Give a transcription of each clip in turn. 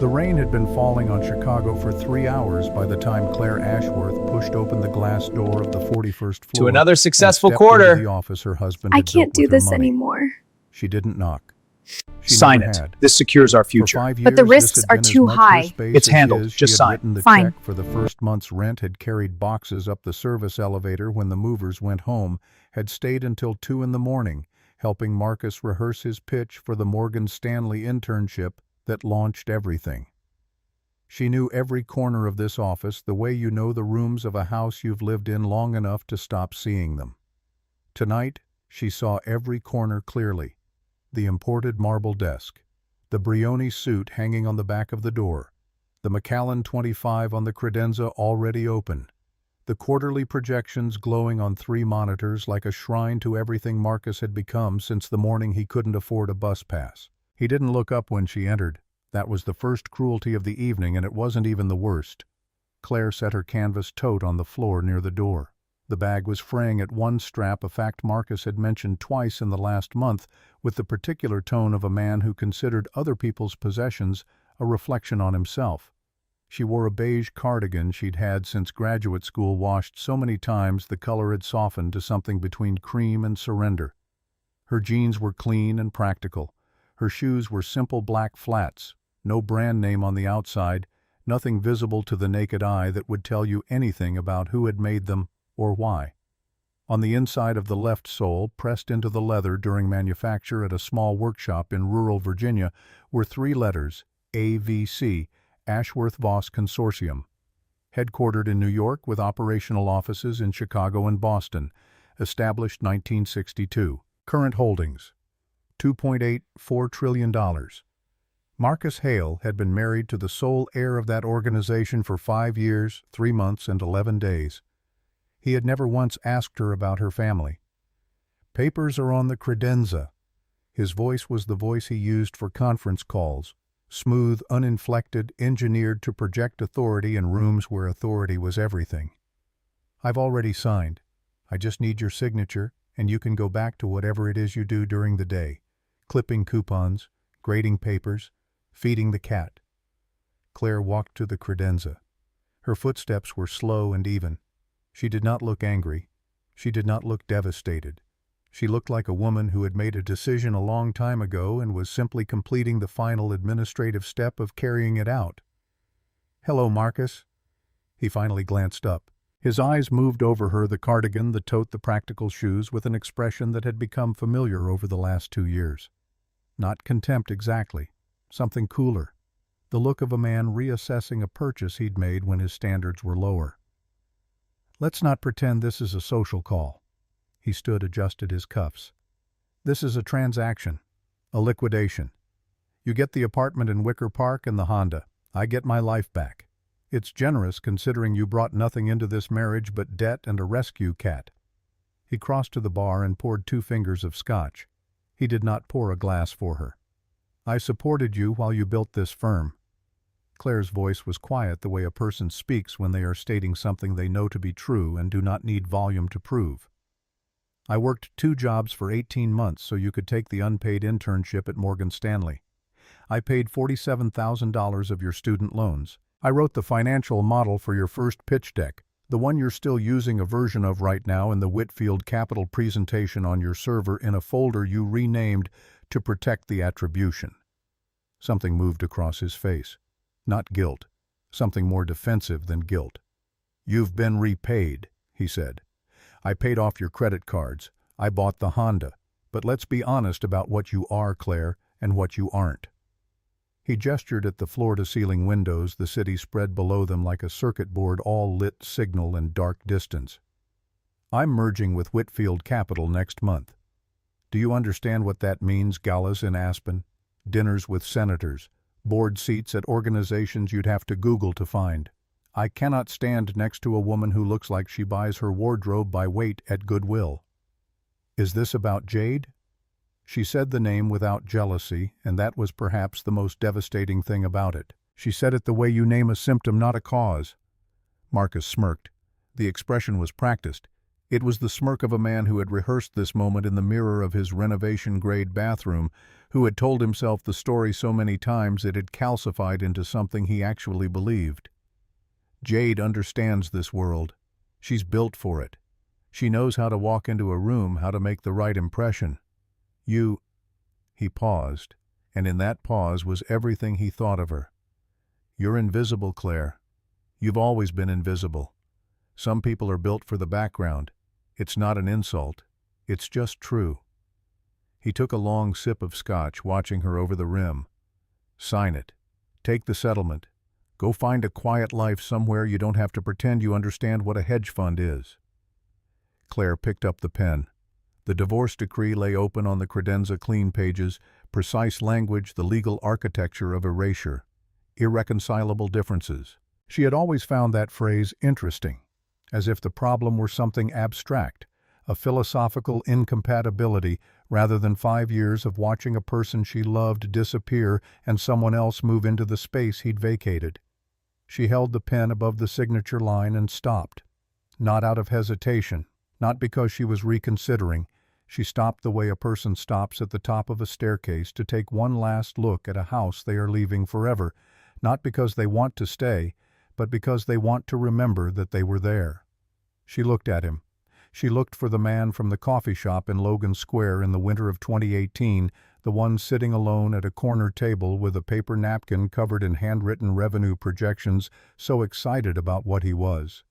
The rain had been falling on Chicago for 3 hours by the time Claire Ashworth pushed open the glass door of the 41st floor To another successful and stepped quarter. into the office her husband I had can't built do with her this money. anymore. She didn't knock. She Sign never it. had. This secures our For future. 5 years, But the this risks had are been as too much high. her space It's as handled. his. Just She sign. had written the Fine. check for the first month's rent, had carried boxes up the service elevator when the movers went home, had stayed until 2 in the morning, helping Marcus rehearse his pitch for the Morgan Stanley internship that launched everything. She knew every corner of this office the way you know the rooms of a house you've lived in long enough to stop seeing them. Tonight, she saw every corner clearly. The imported marble desk, the Brioni suit hanging on the back of the door, the Macallan 25 on the credenza already open, the quarterly projections glowing on 3 monitors like a shrine to everything Marcus had become since the morning he couldn't afford a bus pass. He didn't look up when she entered. That was the first cruelty of the evening, and it wasn't even the worst. Claire set her canvas tote on the floor near the door. The bag was fraying at one strap, a fact Marcus had mentioned twice in the last month, with the particular tone of a man who considered other people's possessions a reflection on himself. She wore a beige cardigan she'd had since graduate school, washed so many times the color had softened to something between cream and surrender. Her jeans were clean and practical. Her shoes were simple black flats, no brand name on the outside, nothing visible to the naked eye that would tell you anything about who had made them or why. On the inside of the left sole, pressed into the leather during manufacture at a small workshop in rural Virginia, were 3 letters, AVC, Ashworth Voss Consortium. Headquartered in New York with operational offices in Chicago and Boston. Established 1962. Current holdings, $2.84 trillion. Marcus Hale had been married to the sole heir of that organization for 5 years, 3 months, and 11 days. He had never once asked her about her family. Papers are on the credenza. His voice was the voice he used for conference calls, smooth, uninflected, engineered to project authority in rooms where authority was everything. I've already signed. I just need your signature, and you can go back to whatever it is you do during the day. Clipping coupons, grading papers, feeding the cat. Claire walked to the credenza. Her footsteps were slow and even. She did not look angry. She did not look devastated. She looked like a woman who had made a decision a long time ago and was simply completing the final administrative step of carrying it out. "Hello, Marcus." He finally glanced up. His eyes moved over her, the cardigan, the tote, the practical shoes, with an expression that had become familiar over the last 2 years. Not contempt exactly. Something cooler. The look of a man reassessing a purchase he'd made when his standards were lower. "Let's not pretend this is a social call." He stood, adjusted his cuffs. "This is a transaction. A liquidation. You get the apartment in Wicker Park and the Honda. I get my life back. It's generous considering you brought nothing into this marriage but debt and a rescue cat." He crossed to the bar and poured 2 fingers of scotch. He did not pour a glass for her. "I supported you while you built this firm." Claire's voice was quiet, the way a person speaks when they are stating something they know to be true and do not need volume to prove. "I worked 2 jobs for 18 months so you could take the unpaid internship at Morgan Stanley. I paid $47,000 of your student loans. I wrote the financial model for your first pitch deck, the one you're still using a version of right now in the Whitfield Capital presentation on your server in a folder you renamed to protect the attribution." Something moved across his face. Not guilt. Something more defensive than guilt. "You've been repaid," he said. "I paid off your credit cards. I bought the Honda. But let's be honest about what you are, Claire, and what you aren't." He gestured at the floor-to-ceiling windows, the city spread below them like a circuit board, all lit signal and dark distance. "I'm merging with Whitfield Capital next month. Do you understand what that means? Galas in Aspen, dinners with senators, board seats at organizations you'd have to Google to find. I cannot stand next to a woman who looks like she buys her wardrobe by weight at Goodwill." "Is this about Jade?" She said the name without jealousy, and that was perhaps the most devastating thing about it. She said it the way you name a symptom, not a cause. Marcus smirked. The expression was practiced. It was the smirk of a man who had rehearsed this moment in the mirror of his renovation-grade bathroom, who had told himself the story so many times it had calcified into something he actually believed. Jade understands this world. She's built for it. She knows how to walk into a room, how to make the right impression. He paused, and in that pause was everything he thought of her. You're invisible, Claire. You've always been invisible. Some people are built for the background. It's not an insult. It's just true. He took a long sip of scotch, watching her over the rim. Sign it. Take the settlement. Go find a quiet life somewhere you don't have to pretend you understand what a hedge fund is. Claire picked up the pen. The divorce decree lay open on the credenza clean pages, precise language, the legal architecture of erasure. Irreconcilable differences. She had always found that phrase interesting, as if the problem were something abstract, a philosophical incompatibility rather than 5 years of watching a person she loved disappear and someone else move into the space he'd vacated. She held the pen above the signature line and stopped. Not out of hesitation, not because she was reconsidering. She stopped the way a person stops at the top of a staircase to take one last look at a house they are leaving forever, not because they want to stay, but because they want to remember that they were there. She looked at him. She looked for the man from the coffee shop in Logan Square in the winter of 2018, the one sitting alone at a corner table with a paper napkin covered in handwritten revenue projections, so excited about what he was.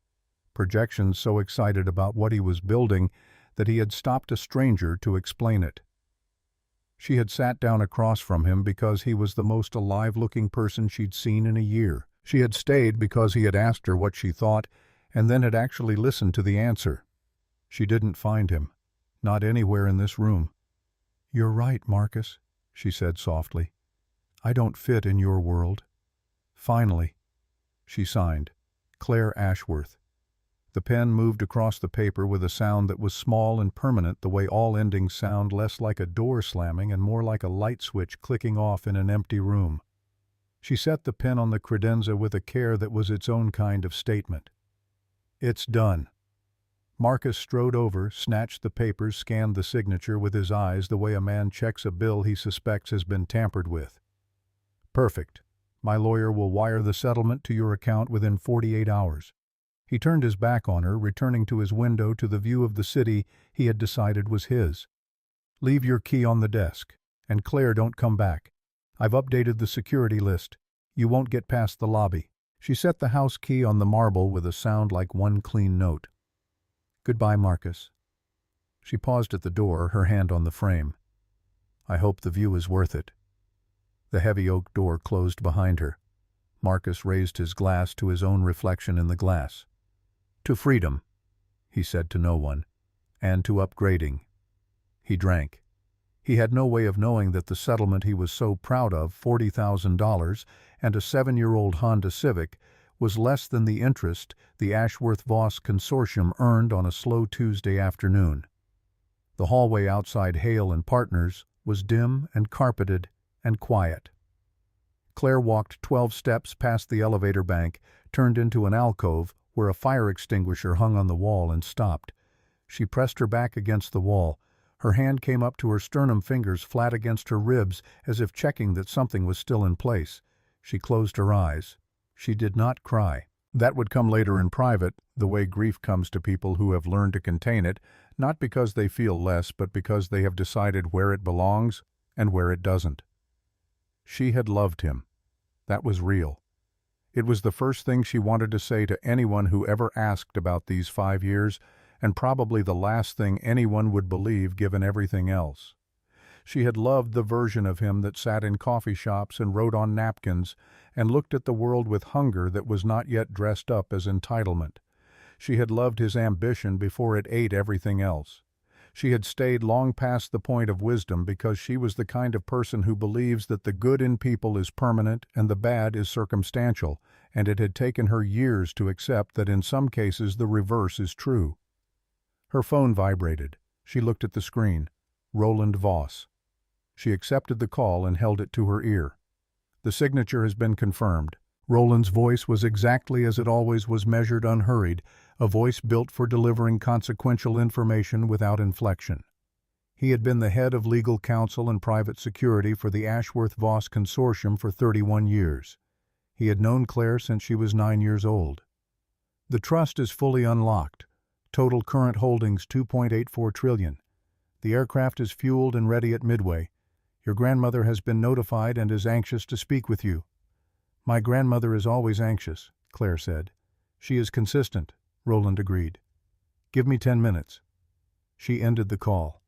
Projections so excited about what he was building that he had stopped a stranger to explain it. She had sat down across from him because he was the most alive-looking person she'd seen in a year. She had stayed because he had asked her what she thought and then had actually listened to the answer. She didn't find him. Not anywhere in this room. "You're right, Marcus," she said softly. "I don't fit in your world." "Finally." She signed, Claire Ashworth. The pen moved across the paper with a sound that was small and permanent, the way all endings sound, less like a door slamming and more like a light switch clicking off in an empty room. She set the pen on the credenza with a care that was its own kind of statement. "It's done." Marcus strode over, snatched the papers, scanned the signature with his eyes the way a man checks a bill he suspects has been tampered with. "Perfect. My lawyer will wire the settlement to your account within 48 hours. He turned his back on her, returning to his window to the view of the city he had decided was his. "Leave your key on the desk. And Claire, don't come back. I've updated the security list. You won't get past the lobby." She set the house key on the marble with a sound like one clean note. "Goodbye, Marcus." She paused at the door, her hand on the frame. "I hope the view is worth it." The heavy oak door closed behind her. Marcus raised his glass to his own reflection in the glass. "To freedom," he said to no one, "and to upgrading." He drank. He had no way of knowing that the settlement he was so proud of, $40,000, and a 7-year-old Honda Civic, was less than the interest the Ashworth-Voss consortium earned on a slow Tuesday afternoon. The hallway outside Hale and Partners was dim and carpeted and quiet. Claire walked 12 steps past the elevator bank, turned into an alcove where a fire extinguisher hung on the wall, and stopped. She pressed her back against the wall. Her hand came up to her sternum, fingers flat against her ribs, as if checking that something was still in place. She closed her eyes. She did not cry. That would come later in private, the way grief comes to people who have learned to contain it, not because they feel less, but because they have decided where it belongs and where it doesn't. She had loved him. That was real. It was the first thing she wanted to say to anyone who ever asked about these 5 years, and probably the last thing anyone would believe given everything else. She had loved the version of him that sat in coffee shops and wrote on napkins and looked at the world with hunger that was not yet dressed up as entitlement. She had loved his ambition before it ate everything else. She had stayed long past the point of wisdom because she was the kind of person who believes that the good in people is permanent and the bad is circumstantial, and it had taken her years to accept that in some cases the reverse is true. Her phone vibrated. She looked at the screen. Roland Voss. She accepted the call and held it to her ear. "The signature has been confirmed." Roland's voice was exactly as it always was, measured, unhurried, a voice built for delivering consequential information without inflection. He had been the head of legal counsel and private security for the Ashworth-Voss consortium for 31 years. He had known Claire since she was 9 years old. The trust is fully unlocked. Total current holdings $2.84 trillion. The aircraft is fueled and ready at Midway. Your grandmother has been notified and is anxious to speak with you. My grandmother is always anxious, Claire said. She is consistent, Roland agreed. Give me 10 minutes. She ended the call.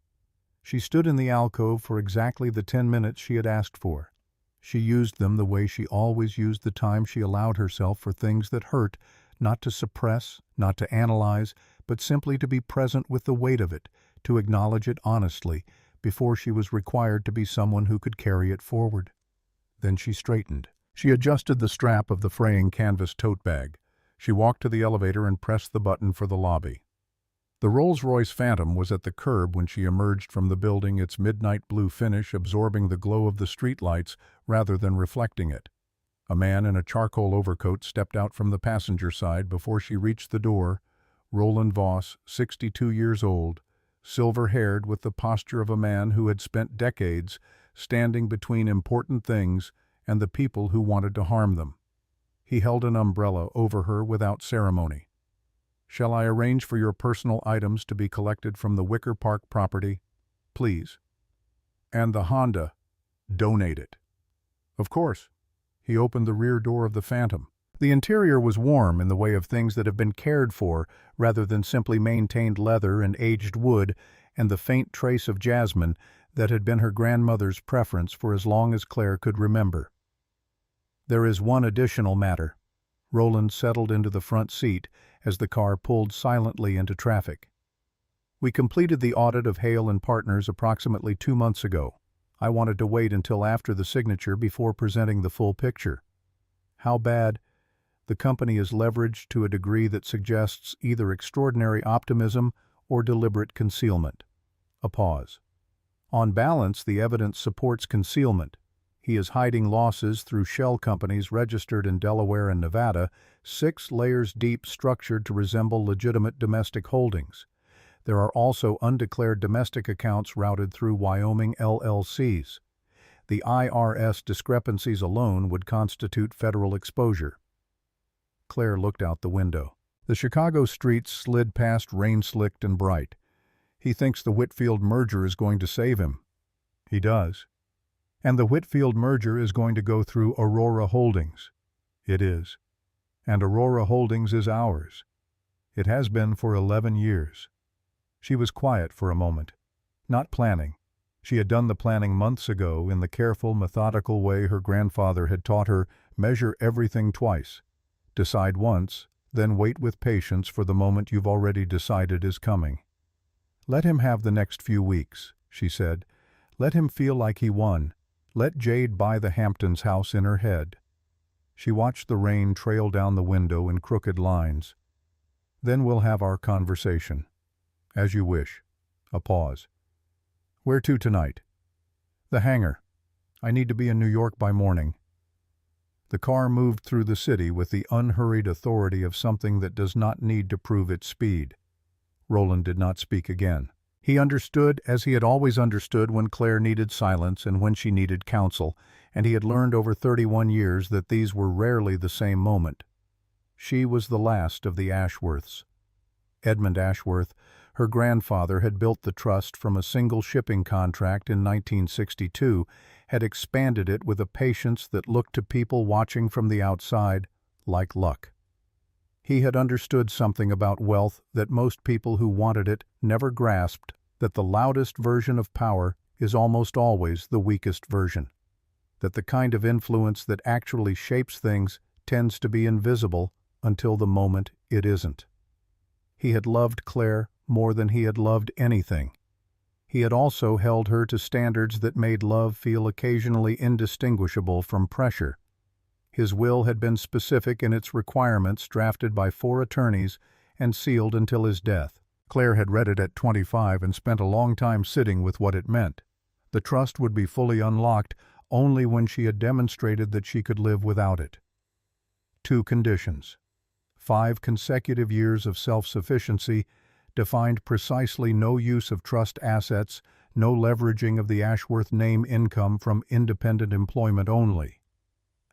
She stood in the alcove for exactly the 10 minutes she had asked for. She used them the way she always used the time she allowed herself for things that hurt, not to suppress, not to analyze, but simply to be present with the weight of it, to acknowledge it honestly, before she was required to be someone who could carry it forward. Then she straightened. She adjusted the strap of the fraying canvas tote bag. She walked to the elevator and pressed the button for the lobby. The Rolls-Royce Phantom was at the curb when she emerged from the building, its midnight blue finish absorbing the glow of the streetlights rather than reflecting it. A man in a charcoal overcoat stepped out from the passenger side before she reached the door. Roland Voss, 62 years old, silver-haired with the posture of a man who had spent decades standing between important things and the people who wanted to harm them. He held an umbrella over her without ceremony. Shall I arrange for your personal items to be collected from the Wicker Park property? Please. And the Honda, donate it. Of course. He opened the rear door of the Phantom. The interior was warm in the way of things that have been cared for rather than simply maintained leather and aged wood and the faint trace of jasmine that had been her grandmother's preference for as long as Claire could remember. There is one additional matter. Roland settled into the front seat as the car pulled silently into traffic. We completed the audit of Hale and Partners approximately 2 months ago. I wanted to wait until after the signature before presenting the full picture. How bad? The company is leveraged to a degree that suggests either extraordinary optimism or deliberate concealment. A pause. On balance, the evidence supports concealment. He is hiding losses through shell companies registered in Delaware and Nevada, 6 layers deep, structured to resemble legitimate domestic holdings. There are also undeclared domestic accounts routed through Wyoming LLCs. The IRS discrepancies alone would constitute federal exposure. Claire looked out the window. The Chicago streets slid past rain-slicked and bright. He thinks the Whitfield merger is going to save him. He does. And the Whitfield merger is going to go through Aurora Holdings. It is. And Aurora Holdings is ours. It has been for 11 years. She was quiet for a moment. Not planning. She had done the planning months ago in the careful, methodical way her grandfather had taught her, measure everything twice. Decide once, then wait with patience for the moment you've already decided is coming. Let him have the next few weeks, she said. Let him feel like he won. Let Jade buy the Hamptons house in her head. She watched the rain trail down the window in crooked lines. Then we'll have our conversation. As you wish. A pause. Where to tonight? The hangar. I need to be in New York by morning. The car moved through the city with the unhurried authority of something that does not need to prove its speed. Roland did not speak again. He understood, as he had always understood, when Claire needed silence and when she needed counsel, and he had learned over 31 years that these were rarely the same moment. She was the last of the Ashworths. Edmund Ashworth, her grandfather, had built the trust from a single shipping contract in 1962, had expanded it with a patience that looked to people watching from the outside like luck. He had understood something about wealth that most people who wanted it never grasped, that the loudest version of power is almost always the weakest version, that the kind of influence that actually shapes things tends to be invisible until the moment it isn't. He had loved Claire more than he had loved anything. He had also held her to standards that made love feel occasionally indistinguishable from pressure. His will had been specific in its requirements, drafted by 4 attorneys and sealed until his death. Claire had read it at 25 and spent a long time sitting with what it meant. The trust would be fully unlocked only when she had demonstrated that she could live without it. 2 conditions. 5 consecutive years of self-sufficiency defined precisely no use of trust assets, no leveraging of the Ashworth name, income from independent employment only.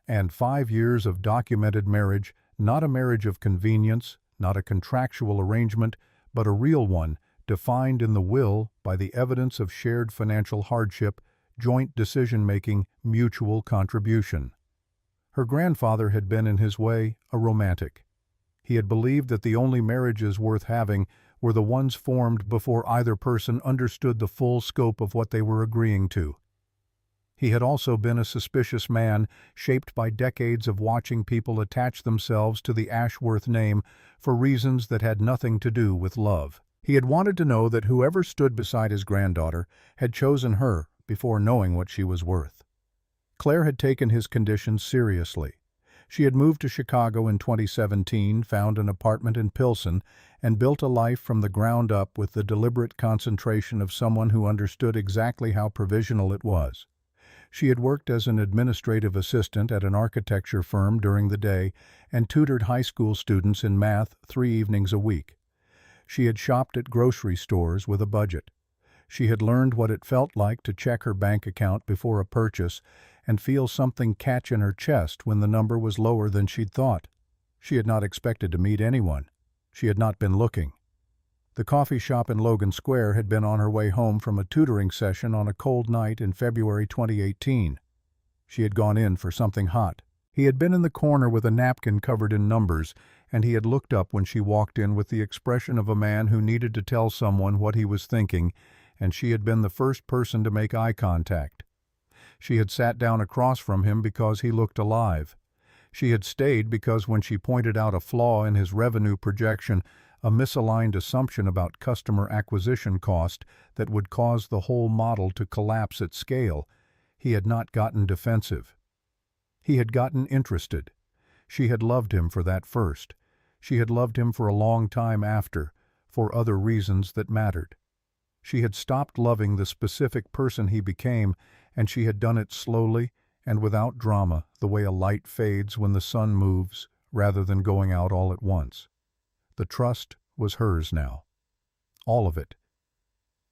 And 5 years of documented marriage, not a marriage of convenience, not a contractual arrangement, but a real one, defined in the will by the evidence of shared financial hardship, joint decision-making, mutual contribution. Her grandfather had been, in his way, a romantic. He had believed that the only marriages worth having were the ones formed before either person understood the full scope of what they were agreeing to. He had also been a suspicious man, shaped by decades of watching people attach themselves to the Ashworth name for reasons that had nothing to do with love. He had wanted to know that whoever stood beside his granddaughter had chosen her before knowing what she was worth. Claire had taken his conditions seriously. She had moved to Chicago in 2017, found an apartment in Pilsen, and built a life from the ground up with the deliberate concentration of someone who understood exactly how provisional it was. She had worked as an administrative assistant at an architecture firm during the day and tutored high school students in math 3 evenings a week. She had shopped at grocery stores with a budget. She had learned what it felt like to check her bank account before a purchase and feel something catch in her chest when the number was lower than she'd thought. She had not expected to meet anyone. She had not been looking. The coffee shop in Logan Square had been on her way home from a tutoring session on a cold night in February 2018. She had gone in for something hot. He had been in the corner with a napkin covered in numbers, and he had looked up when she walked in with the expression of a man who needed to tell someone what he was thinking, and she had been the first person to make eye contact. She had sat down across from him because he looked alive. She had stayed because when she pointed out a flaw in his revenue projection, a misaligned assumption about customer acquisition cost that would cause the whole model to collapse at scale, he had not gotten defensive. He had gotten interested. She had loved him for that first. She had loved him for a long time after, for other reasons that mattered. She had stopped loving the specific person he became, and she had done it slowly and without drama, the way a light fades when the sun moves, rather than going out all at once. The trust was hers now. All of it.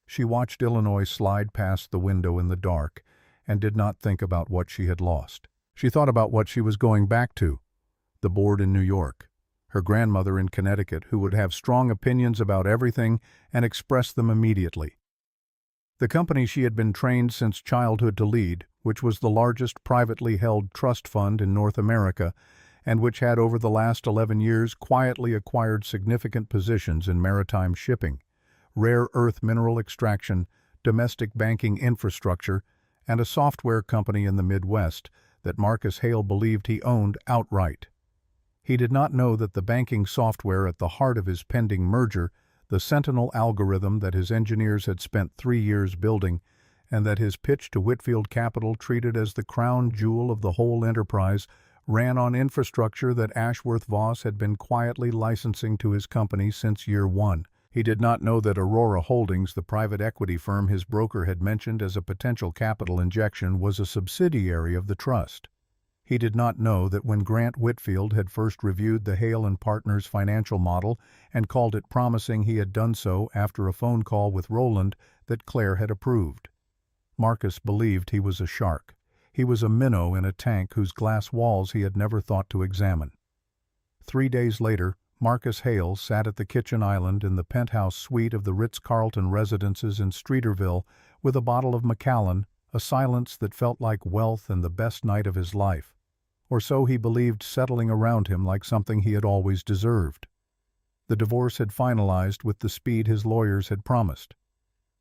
She watched Illinois slide past the window in the dark and did not think about what she had lost. She thought about what she was going back to, the board in New York, her grandmother in Connecticut who would have strong opinions about everything and express them immediately. The company she had been trained since childhood to lead, which was the largest privately held trust fund in North America, and which had over the last 11 years quietly acquired significant positions in maritime shipping, rare earth mineral extraction, domestic banking infrastructure, and a software company in the Midwest that Marcus Hale believed he owned outright. He did not know that the banking software at the heart of his pending merger, the Sentinel algorithm that his engineers had spent 3 years building, and that his pitch to Whitfield Capital treated as the crown jewel of the whole enterprise, ran on infrastructure that Ashworth Voss had been quietly licensing to his company since year 1. He did not know that Aurora Holdings, the private equity firm his broker had mentioned as a potential capital injection, was a subsidiary of the trust. He did not know that when Grant Whitfield had first reviewed the Hale & Partners financial model and called it promising, he had done so after a phone call with Roland that Claire had approved. Marcus believed he was a shark. He was a minnow in a tank whose glass walls he had never thought to examine. 3 days later, Marcus Hale sat at the kitchen island in the penthouse suite of the Ritz-Carlton residences in Streeterville with a bottle of Macallan, a silence that felt like wealth and the best night of his life. Or so he believed, settling around him like something he had always deserved. The divorce had finalized with the speed his lawyers had promised.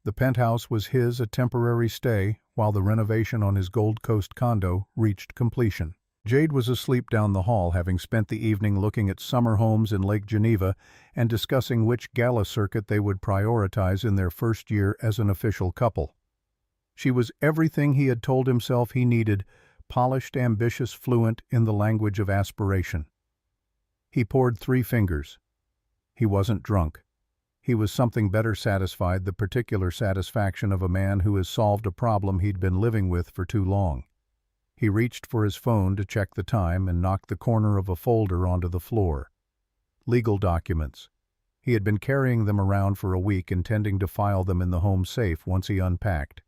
The penthouse was his a temporary stay while the renovation on his Gold Coast condo reached completion. Jade was asleep down the hall, having spent the evening looking at summer homes in Lake Geneva and discussing which gala circuit they would prioritize in their first year as an official couple. She was everything he had told himself he needed, polished, ambitious, fluent in the language of aspiration. He poured 3 fingers. He wasn't drunk. He was something better satisfied, the particular satisfaction of a man who has solved a problem he'd been living with for too long. He reached for his phone to check the time and knocked the corner of a folder onto the floor. Legal documents. He had been carrying them around for a week, intending to file them in the home safe once he unpacked.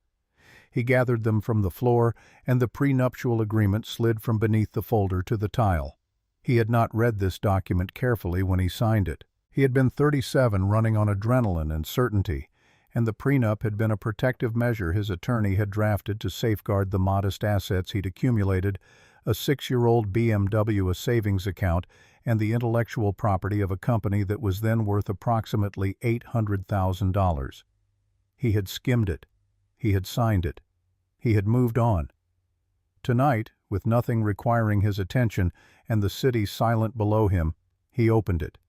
He gathered them from the floor, and the prenuptial agreement slid from beneath the folder to the tile. He had not read this document carefully when he signed it. He had been 37, running on adrenaline and certainty, and the prenup had been a protective measure his attorney had drafted to safeguard the modest assets he'd accumulated, a 6-year-old BMW, a savings account, and the intellectual property of a company that was then worth approximately $800,000. He had skimmed it. He had signed it. He had moved on. Tonight, with nothing requiring his attention and the city silent below him, he opened it.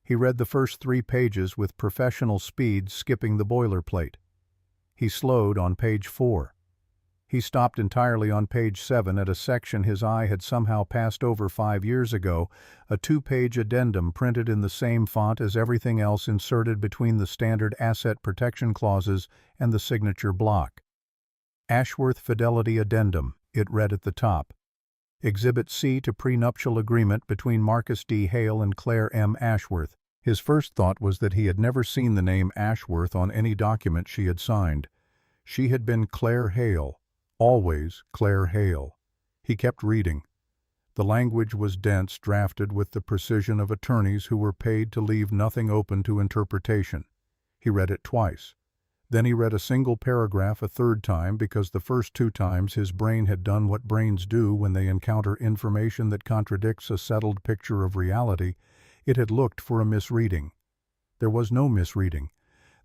He read the first 3 pages with professional speed, skipping the boilerplate. He slowed on page 4. He stopped entirely on page 7 at a section his eye had somehow passed over 5 years ago, a 2-page addendum printed in the same font as everything else inserted between the standard asset protection clauses and the signature block. Ashworth Fidelity Addendum, it read at the top. Exhibit C to prenuptial agreement between Marcus D. Hale and Claire M. Ashworth. His first thought was that he had never seen the name Ashworth on any document she had signed. She had been Claire Hale, always Claire Hale. He kept reading. The language was dense, drafted with the precision of attorneys who were paid to leave nothing open to interpretation. He read it twice. Then he read a single paragraph a third time, because the first 2 times his brain had done what brains do when they encounter information that contradicts a settled picture of reality. It had looked for a misreading. There was no misreading.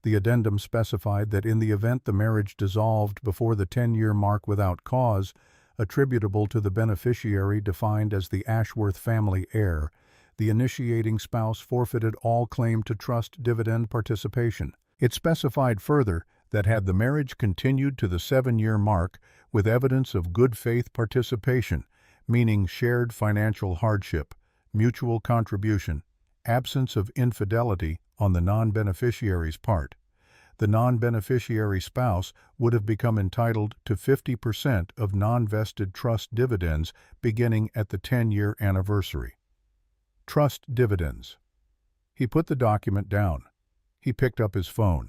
The addendum specified that in the event the marriage dissolved before the 10-year mark without cause, attributable to the beneficiary defined as the Ashworth family heir, the initiating spouse forfeited all claim to trust dividend participation. It specified further that had the marriage continued to the 7-year mark with evidence of good faith participation, meaning shared financial hardship, mutual contribution, absence of infidelity on the non-beneficiary's part, the non-beneficiary spouse would have become entitled to 50% of non-vested trust dividends beginning at the 10-year anniversary. Trust dividends. He put the document down. He picked up his phone.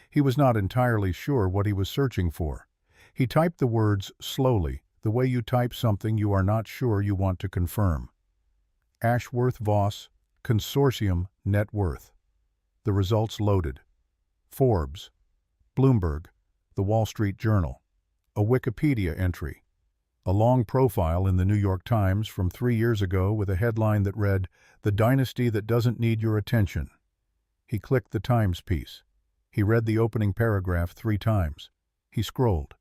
He was not entirely sure what he was searching for. He typed the words slowly, the way you type something you are not sure you want to confirm. Ashworth Voss, Consortium Net Worth. The results loaded. Forbes, Bloomberg, The Wall Street Journal, a Wikipedia entry, a long profile in the New York Times from 3 years ago with a headline that read, "The Dynasty That Doesn't Need Your Attention." He clicked the Times piece. He read the opening paragraph 3 times. He scrolled.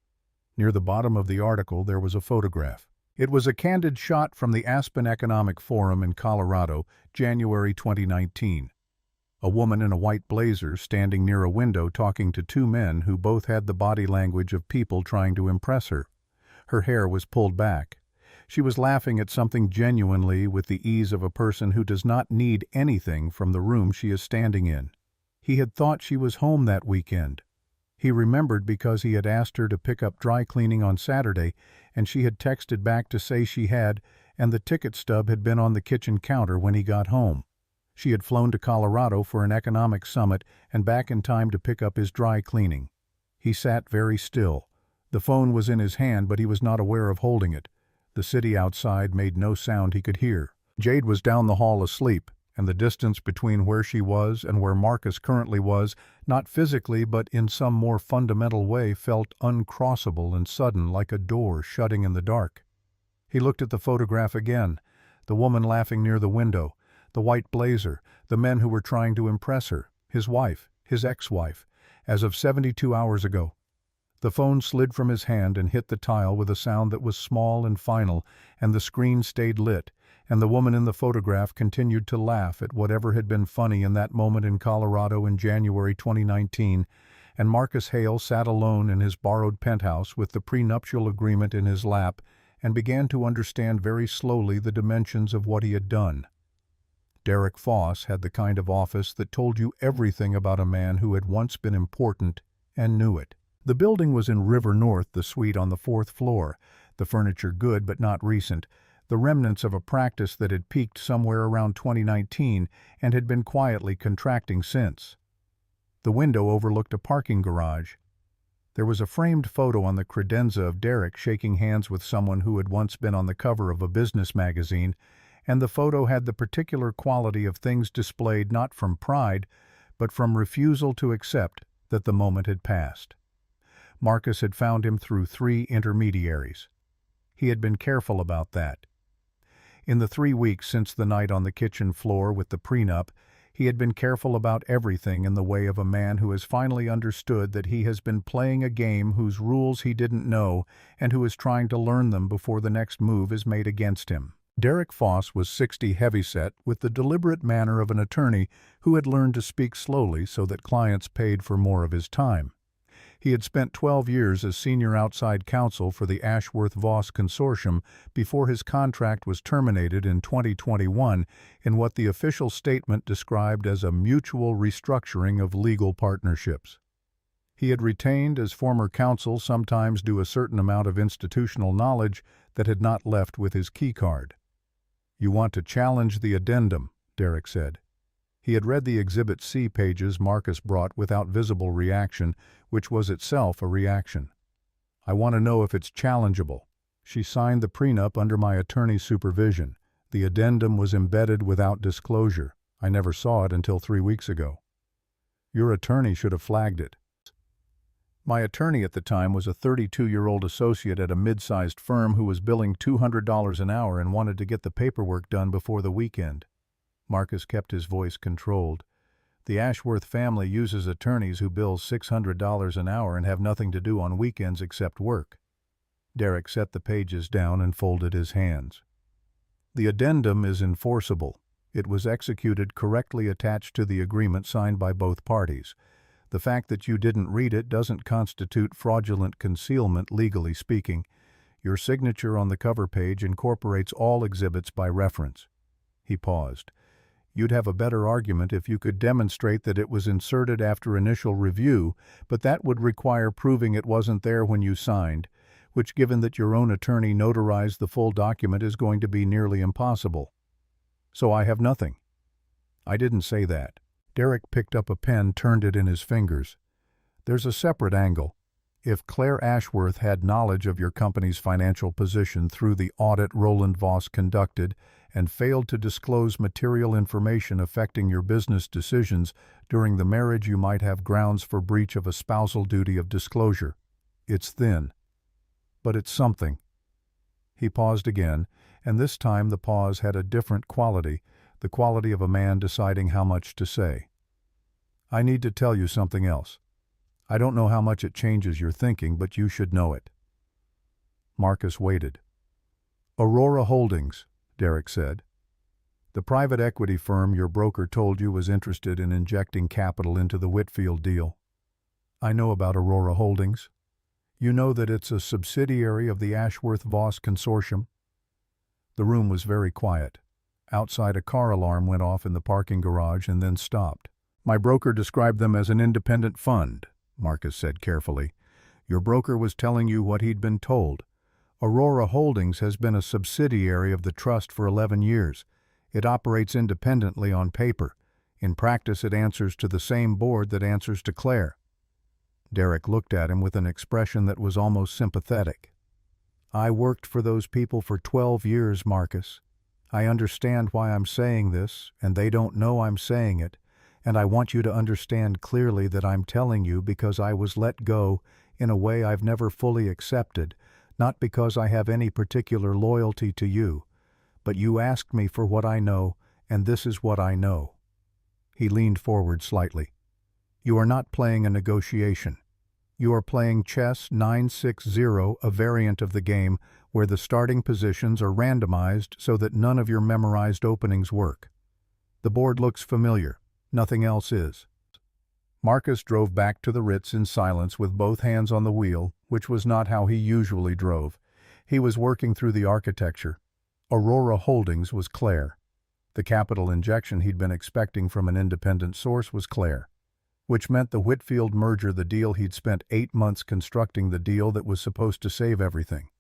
Near the bottom of the article there was a photograph. It was a candid shot from the Aspen Economic Forum in Colorado, January 2019. A woman in a white blazer standing near a window talking to 2 men who both had the body language of people trying to impress her. Her hair was pulled back. She was laughing at something genuinely with the ease of a person who does not need anything from the room she is standing in. He had thought she was home that weekend. He remembered because he had asked her to pick up dry cleaning on Saturday, and she had texted back to say she had, and the ticket stub had been on the kitchen counter when he got home. She had flown to Colorado for an economic summit and back in time to pick up his dry cleaning. He sat very still. The phone was in his hand, but he was not aware of holding it. The city outside made no sound he could hear. Jade was down the hall asleep, and the distance between where she was and where Marcus currently was, not physically but in some more fundamental way, felt uncrossable and sudden, like a door shutting in the dark. He looked at the photograph again, the woman laughing near the window, the white blazer, the men who were trying to impress her, his wife, his ex-wife, as of 72 hours ago. The phone slid from his hand and hit the tile with a sound that was small and final, and the screen stayed lit, and the woman in the photograph continued to laugh at whatever had been funny in that moment in Colorado in January 2019, and Marcus Hale sat alone in his borrowed penthouse with the prenuptial agreement in his lap and began to understand very slowly the dimensions of what he had done. Derek Foss had the kind of office that told you everything about a man who had once been important and knew it. The building was in River North, the suite on the 4th floor, the furniture good but not recent, the remnants of a practice that had peaked somewhere around 2019 and had been quietly contracting since. The window overlooked a parking garage. There was a framed photo on the credenza of Derek shaking hands with someone who had once been on the cover of a business magazine, and the photo had the particular quality of things displayed not from pride, but from refusal to accept that the moment had passed. Marcus had found him through 3 intermediaries. He had been careful about that. In the 3 weeks since the night on the kitchen floor with the prenup, he had been careful about everything in the way of a man who has finally understood that he has been playing a game whose rules he didn't know and who is trying to learn them before the next move is made against him. Derek Foss was 60 heavyset with the deliberate manner of an attorney who had learned to speak slowly so that clients paid for more of his time. He had spent 12 years as senior outside counsel for the Ashworth-Voss consortium before his contract was terminated in 2021 in what the official statement described as a mutual restructuring of legal partnerships. He had retained as former counsel sometimes due a certain amount of institutional knowledge that had not left with his keycard. "You want to challenge the addendum," Derek said. He had read the Exhibit C pages Marcus brought without visible reaction, which was itself a reaction. "I want to know if it's challengeable. She signed the prenup under my attorney's supervision. The addendum was embedded without disclosure. I never saw it until 3 weeks ago. Your attorney should have flagged it." My attorney at the time was a 32-year-old associate at a mid-sized firm who was billing $200 an hour and wanted to get the paperwork done before the weekend. Marcus kept his voice controlled. "The Ashworth family uses attorneys who bill $600 an hour and have nothing to do on weekends except work." Derek set the pages down and folded his hands. "The addendum is enforceable. It was executed correctly attached to the agreement signed by both parties. The fact that you didn't read it doesn't constitute fraudulent concealment, legally speaking. Your signature on the cover page incorporates all exhibits by reference." He paused. "You'd have a better argument if you could demonstrate that it was inserted after initial review, but that would require proving it wasn't there when you signed, which, given that your own attorney notarized the full document, is going to be nearly impossible. So I have nothing." "I didn't say that." Derek picked up a pen, turned it in his fingers. "There's a separate angle. If Claire Ashworth had knowledge of your company's financial position through the audit Roland Voss conducted and failed to disclose material information affecting your business decisions during the marriage, you might have grounds for breach of a spousal duty of disclosure. It's thin, but it's something." He paused again, and this time the pause had a different quality, the quality of a man deciding how much to say. "I need to tell you something else. I don't know how much it changes your thinking, but you should know it." Marcus waited. "Aurora Holdings," Derek said. "The private equity firm your broker told you was interested in injecting capital into the Whitfield deal." "I know about Aurora Holdings." "You know that it's a subsidiary of the Ashworth-Voss consortium?" The room was very quiet. Outside, a car alarm went off in the parking garage and then stopped. "My broker described them as an independent fund," Marcus said carefully. "Your broker was telling you what he'd been told. Aurora Holdings has been a subsidiary of the trust for 11 years. It operates independently on paper. In practice, it answers to the same board that answers to Claire." Derek looked at him with an expression that was almost sympathetic. "I worked for those people for 12 years, Marcus. I understand why I'm saying this, and they don't know I'm saying it, and I want you to understand clearly that I'm telling you because I was let go in a way I've never fully accepted, not because I have any particular loyalty to you, but you asked me for what I know, and this is what I know." He leaned forward slightly. "You are not playing a negotiation. You are playing chess 9-6-0, a variant of the game where the starting positions are randomized so that none of your memorized openings work. The board looks familiar. Nothing else is." Marcus drove back to the Ritz in silence with both hands on the wheel, which was not how he usually drove. He was working through the architecture. Aurora Holdings was Claire. The capital injection he'd been expecting from an independent source was Claire, which meant the Whitfield merger, the deal he'd spent 8 months constructing, the deal that was supposed to save everything.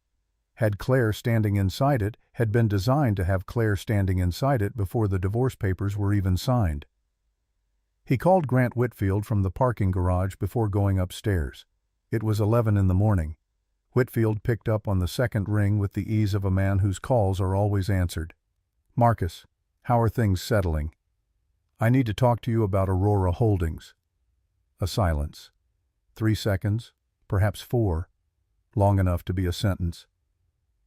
Had Claire standing inside it, had been designed to have Claire standing inside it before the divorce papers were even signed. He called Grant Whitfield from the parking garage before going upstairs. It was 11 in the morning. Whitfield picked up on the second ring with the ease of a man whose calls are always answered. "Marcus, how are things settling? I need to talk to you about Aurora Holdings." A silence. 3 seconds, perhaps 4, long enough to be a sentence.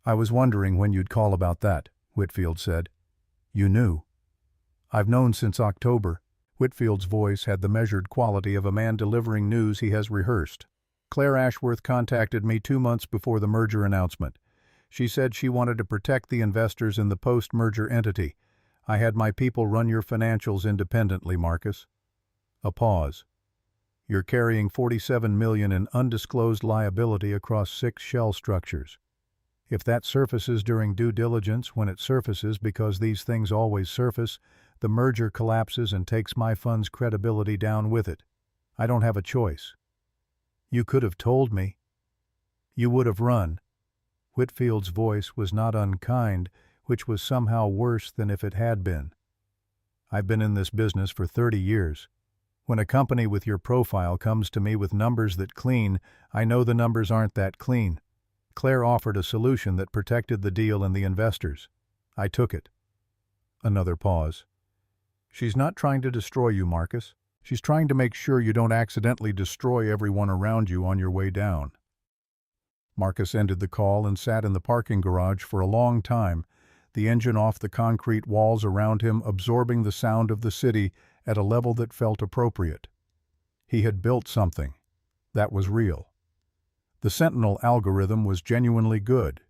"I was wondering when you'd call about that," Whitfield said. "You knew?" "I've known since October." Whitfield's voice had the measured quality of a man delivering news he has rehearsed. "Claire Ashworth contacted me 2 months before the merger announcement. She said she wanted to protect the investors in the post-merger entity. I had my people run your financials independently, Marcus." A pause. "You're carrying $47 million in undisclosed liability across 6 shell structures. If that surfaces during due diligence, when it surfaces because these things always surface, the merger collapses and takes my fund's credibility down with it. I don't have a choice." "You could have told me." "You would have run." Whitfield's voice was not unkind, which was somehow worse than if it had been. "I've been in this business for 30 years. When a company with your profile comes to me with numbers that clean, I know the numbers aren't that clean. Claire offered a solution that protected the deal and the investors. I took it." Another pause. "She's not trying to destroy you, Marcus. She's trying to make sure you don't accidentally destroy everyone around you on your way down." Marcus ended the call and sat in the parking garage for a long time, the engine off the concrete walls around him absorbing the sound of the city at a level that felt appropriate. He had built something. That was real. The Sentinel algorithm was genuinely good.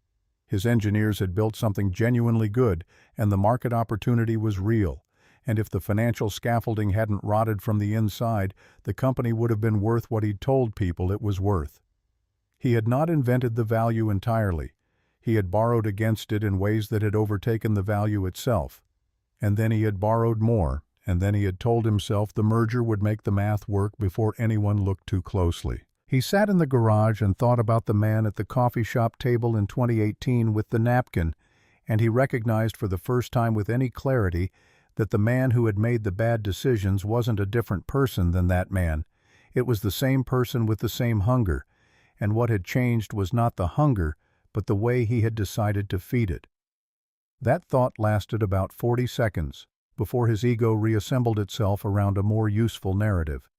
His engineers had built something genuinely good, and the market opportunity was real. And if the financial scaffolding hadn't rotted from the inside, the company would have been worth what he'd told people it was worth. He had not invented the value entirely. He had borrowed against it in ways that had overtaken the value itself. And then he had borrowed more, and then he had told himself the merger would make the math work before anyone looked too closely. He sat in the garage and thought about the man at the coffee shop table in 2018 with the napkin, and he recognized for the first time with any clarity that the man who had made the bad decisions wasn't a different person than that man. It was the same person with the same hunger, and what had changed was not the hunger, but the way he had decided to feed it. That thought lasted about 40 seconds before his ego reassembled itself around a more useful narrative.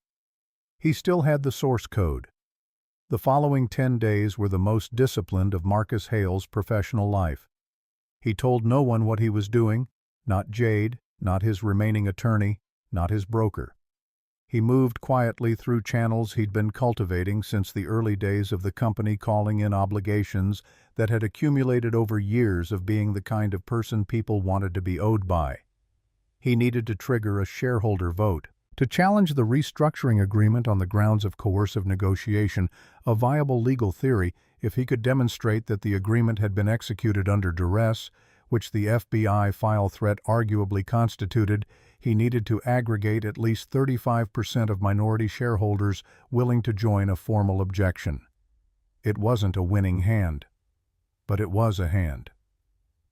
He still had the source code. The following 10 days were the most disciplined of Marcus Hale's professional life. He told no one what he was doing, not Jade, not his remaining attorney, not his broker. He moved quietly through channels he'd been cultivating since the early days of the company, calling in obligations that had accumulated over years of being the kind of person people wanted to be owed by. He needed to trigger a shareholder vote, to challenge the restructuring agreement on the grounds of coercive negotiation, a viable legal theory if he could demonstrate that the agreement had been executed under duress, which the FBI file threat arguably constituted. He needed to aggregate at least 35% of minority shareholders willing to join a formal objection. It wasn't a winning hand, but it was a hand.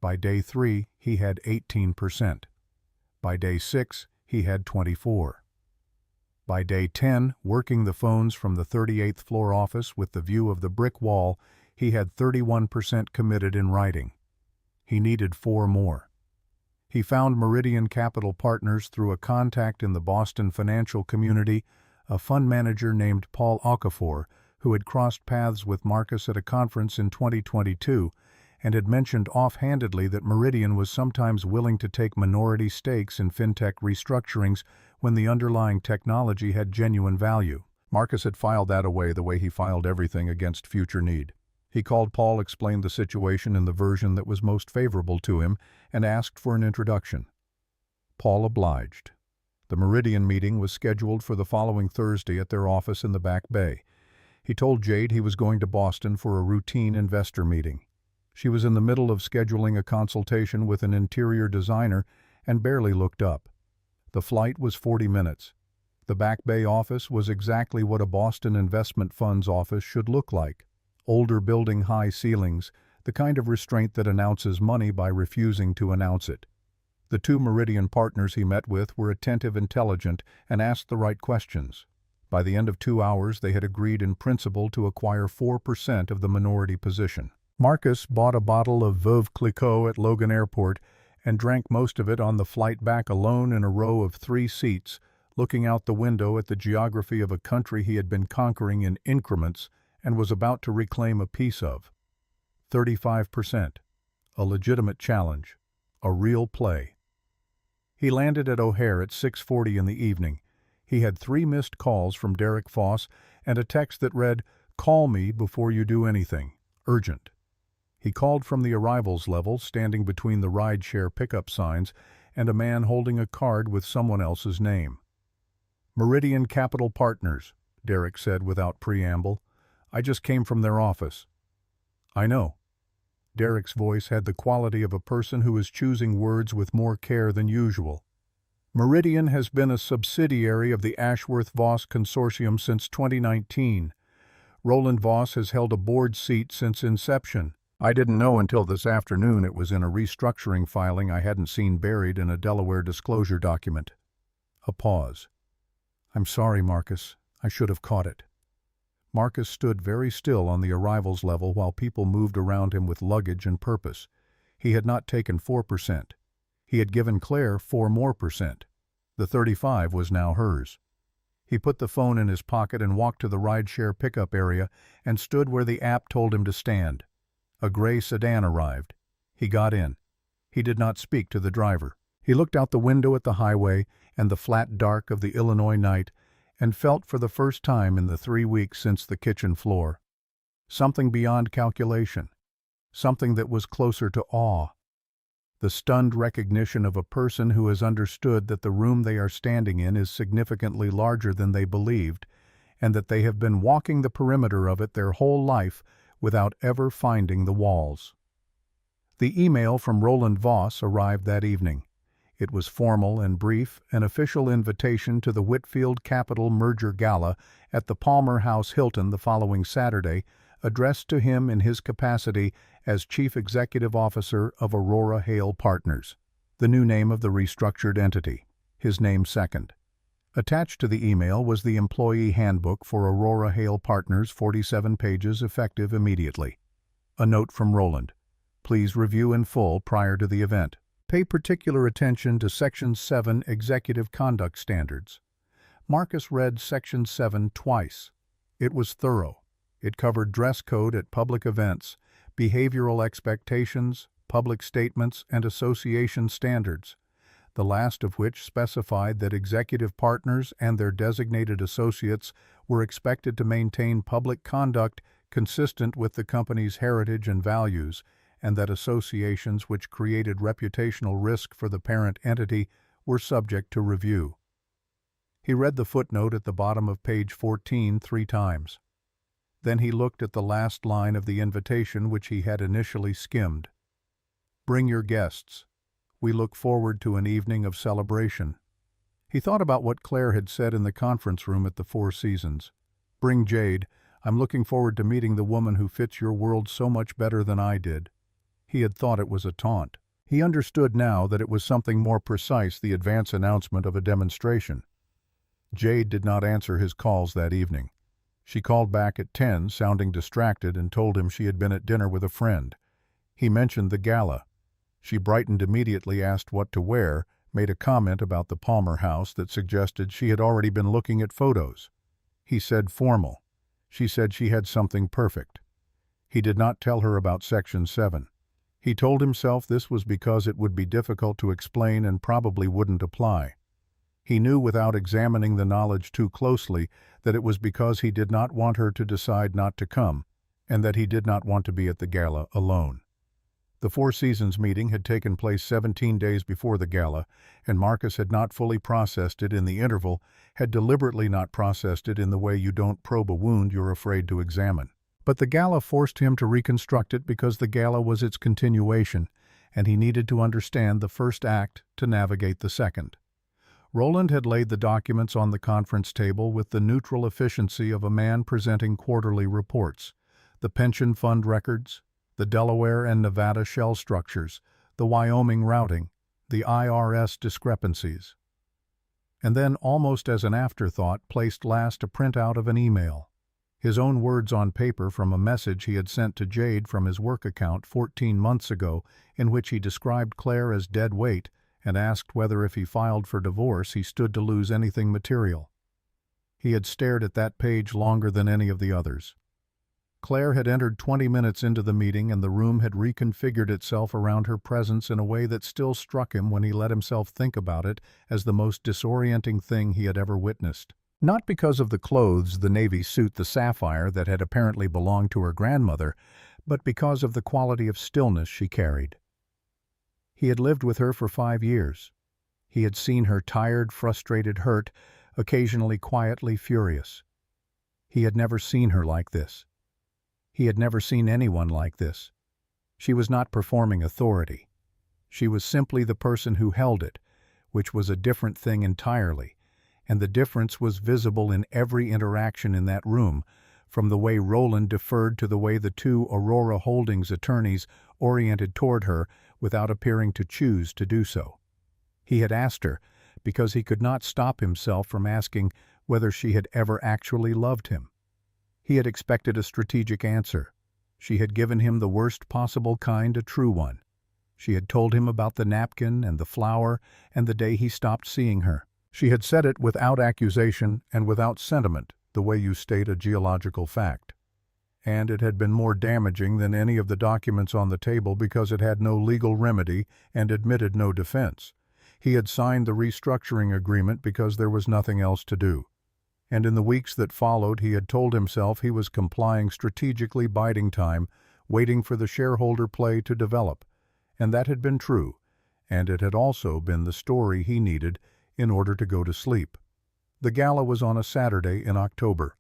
By day 3, he had 18%. By day 6, he had 24%. By day 10, working the phones from the 38th floor office with the view of the brick wall, he had 31% committed in writing. He needed 4 more. He found Meridian Capital Partners through a contact in the Boston financial community, a fund manager named Paul Okafor, who had crossed paths with Marcus at a conference in 2022 and had mentioned offhandedly that Meridian was sometimes willing to take minority stakes in fintech restructurings when the underlying technology had genuine value. Marcus had filed that away the way he filed everything against future need. He called Paul, explained the situation in the version that was most favorable to him, and asked for an introduction. Paul obliged. The Meridian meeting was scheduled for the following Thursday at their office in the Back Bay. He told Jade he was going to Boston for a routine investor meeting. She was in the middle of scheduling a consultation with an interior designer and barely looked up. The flight was 40 minutes. The Back Bay office was exactly what a Boston investment fund's office should look like. Older building, high ceilings, the kind of restraint that announces money by refusing to announce it. The two Meridian partners he met with were attentive, intelligent, and asked the right questions. By the end of 2 hours, they had agreed in principle to acquire 4% of the minority position. Marcus bought a bottle of Veuve Clicquot at Logan Airport and drank most of it on the flight back alone in a row of 3 seats, looking out the window at the geography of a country he had been conquering in increments and was about to reclaim a piece of. 35%. A legitimate challenge. A real play. He landed at O'Hare at 6:40 in the evening. He had 3 missed calls from Derek Foss and a text that read, "Call me before you do anything. Urgent." He called from the arrivals level, standing between the ride-share pickup signs and a man holding a card with someone else's name. "Meridian Capital Partners," Derek said without preamble. "I just came from their office." "I know." Derek's voice had the quality of a person who is choosing words with more care than usual. "Meridian has been a subsidiary of the Ashworth-Voss Consortium since 2019. Roland Voss has held a board seat since inception. I didn't know until this afternoon it was in a restructuring filing I hadn't seen buried in a Delaware disclosure document." A pause. "I'm sorry, Marcus. I should have caught it." Marcus stood very still on the arrivals level while people moved around him with luggage and purpose. He had not taken 4%. He had given Claire 4 more percent. The 35 was now hers. He put the phone in his pocket and walked to the rideshare pickup area and stood where the app told him to stand. A gray sedan arrived. He got in. He did not speak to the driver. He looked out the window at the highway and the flat dark of the Illinois night and felt for the first time in the 3 weeks since the kitchen floor something beyond calculation, something that was closer to awe. The stunned recognition of a person who has understood that the room they are standing in is significantly larger than they believed, and that they have been walking the perimeter of it their whole life without ever finding the walls. The email from Roland Voss arrived that evening. It was formal and brief, an official invitation to the Whitfield Capital Merger Gala at the Palmer House Hilton the following Saturday, addressed to him in his capacity as Chief Executive Officer of Aurora Hale Partners, the new name of the restructured entity, his name second. Attached to the email was the employee handbook for Aurora Hale Partners, 47 pages, effective immediately. A note from Roland. Please review in full prior to the event. Pay particular attention to Section 7 Executive Conduct Standards. Marcus read Section 7 twice. It was thorough. It covered dress code at public events, behavioral expectations, public statements, and association standards, the last of which specified that executive partners and their designated associates were expected to maintain public conduct consistent with the company's heritage and values, and that associations which created reputational risk for the parent entity were subject to review. He read the footnote at the bottom of page 14 3 times. Then he looked at the last line of the invitation which he had initially skimmed. "Bring your guests. We look forward to an evening of celebration." He thought about what Claire had said in the conference room at the Four Seasons. "Bring Jade. I'm looking forward to meeting the woman who fits your world so much better than I did." He had thought it was a taunt. He understood now that it was something more precise, the advance announcement of a demonstration. Jade did not answer his calls that evening. She called back at 10, sounding distracted, and told him she had been at dinner with a friend. He mentioned the gala. She brightened immediately, asked what to wear, made a comment about the Palmer House that suggested she had already been looking at photos. He said formal. She said she had something perfect. He did not tell her about Section 7. He told himself this was because it would be difficult to explain and probably wouldn't apply. He knew without examining the knowledge too closely that it was because he did not want her to decide not to come, and that he did not want to be at the gala alone. The Four Seasons meeting had taken place 17 days before the gala, and Marcus had not fully processed it in the interval, had deliberately not processed it in the way you don't probe a wound you're afraid to examine. But the gala forced him to reconstruct it because the gala was its continuation, and he needed to understand the first act to navigate the second. Roland had laid the documents on the conference table with the neutral efficiency of a man presenting quarterly reports. The pension fund records, the Delaware and Nevada shell structures, the Wyoming routing, the IRS discrepancies. And then, almost as an afterthought, placed last a printout of an email. His own words on paper from a message he had sent to Jade from his work account 14 months ago, in which he described Claire as dead weight and asked whether if he filed for divorce he stood to lose anything material. He had stared at that page longer than any of the others. Claire had entered 20 minutes into the meeting, and the room had reconfigured itself around her presence in a way that still struck him when he let himself think about it as the most disorienting thing he had ever witnessed. Not because of the clothes, the navy suit, the sapphire that had apparently belonged to her grandmother, but because of the quality of stillness she carried. He had lived with her for 5 years. He had seen her tired, frustrated, hurt, occasionally quietly furious. He had never seen her like this. He had never seen anyone like this. She was not performing authority. She was simply the person who held it, which was a different thing entirely, and the difference was visible in every interaction in that room, from the way Roland deferred to the way the two Aurora Holdings attorneys oriented toward her without appearing to choose to do so. He had asked her because he could not stop himself from asking whether she had ever actually loved him. He had expected a strategic answer. She had given him the worst possible kind, a true one. She had told him about the napkin and the flower and the day he stopped seeing her. She had said it without accusation and without sentiment, the way you state a geological fact. And it had been more damaging than any of the documents on the table because it had no legal remedy and admitted no defense. He had signed the restructuring agreement because there was nothing else to do. And in the weeks that followed, he had told himself he was complying, strategically biding time, waiting for the shareholder play to develop. And that had been true, and it had also been the story he needed in order to go to sleep. The gala was on a Saturday in October.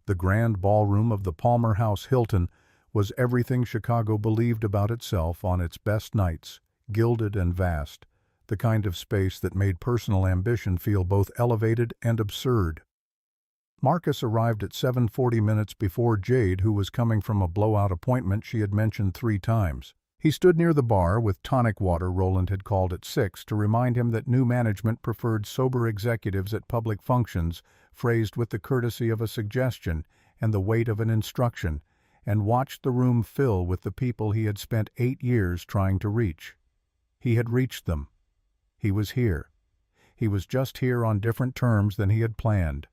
The grand ballroom of the Palmer House Hilton was everything Chicago believed about itself on its best nights, gilded and vast, the kind of space that made personal ambition feel both elevated and absurd. Marcus arrived at 7:40 minutes before Jade, who was coming from a blowout appointment she had mentioned 3 times. He stood near the bar with tonic water Roland had called at 6 to remind him that new management preferred sober executives at public functions, phrased with the courtesy of a suggestion and the weight of an instruction, and watched the room fill with the people he had spent 8 years trying to reach. He had reached them. He was here. He was just here on different terms than he had planned.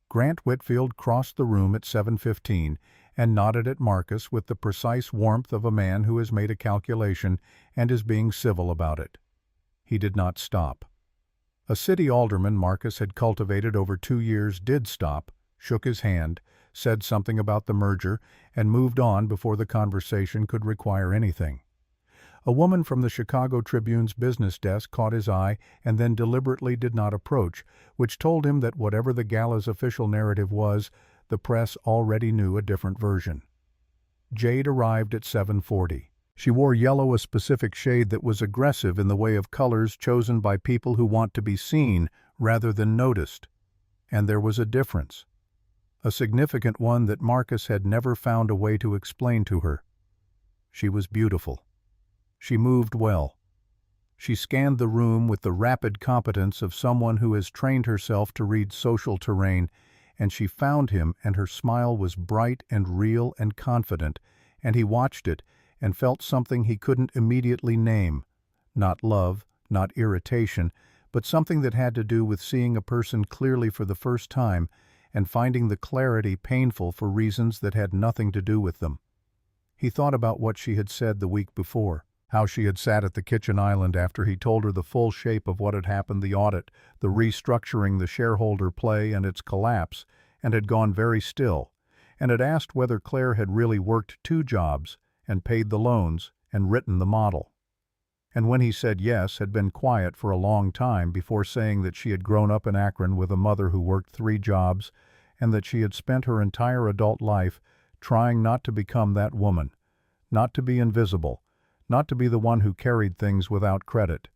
Grant Whitfield crossed the room at 7:15 and nodded at Marcus with the precise warmth of a man who has made a calculation and is being civil about it. He did not stop. A city alderman Marcus had cultivated over 2 years did stop, shook his hand, said something about the merger, and moved on before the conversation could require anything. A woman from the Chicago Tribune's business desk caught his eye and then deliberately did not approach, which told him that whatever the gala's official narrative was, the press already knew a different version. Jade arrived at 7:40. She wore yellow, a specific shade that was aggressive in the way of colors chosen by people who want to be seen rather than noticed. And there was a difference. A significant one that Marcus had never found a way to explain to her. She was beautiful. She moved well. She scanned the room with the rapid competence of someone who has trained herself to read social terrain, and she found him, and her smile was bright and real and confident, and he watched it and felt something he couldn't immediately name. Not love, not irritation, but something that had to do with seeing a person clearly for the first time and finding the clarity painful for reasons that had nothing to do with them. He thought about what she had said the week before. How she had sat at the kitchen island after he told her the full shape of what had happened, the audit, the restructuring, the shareholder play and its collapse, and had gone very still, and had asked whether Claire had really worked 2 jobs and paid the loans and written the model. And when he said yes, had been quiet for a long time before saying that she had grown up in Akron with a mother who worked 3 jobs and that she had spent her entire adult life trying not to become that woman, not to be invisible, not to be the one who carried things without credit,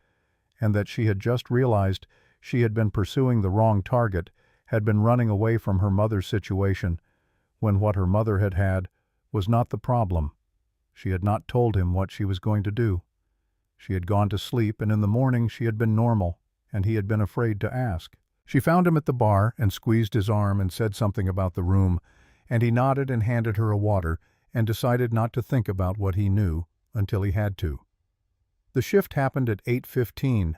and that she had just realized she had been pursuing the wrong target, had been running away from her mother's situation, when what her mother had was not the problem. She had not told him what she was going to do. She had gone to sleep, and in the morning she had been normal, and he had been afraid to ask. She found him at the bar and squeezed his arm and said something about the room, and he nodded and handed her a water and decided not to think about what he knew until he had to. The shift happened at 8:15.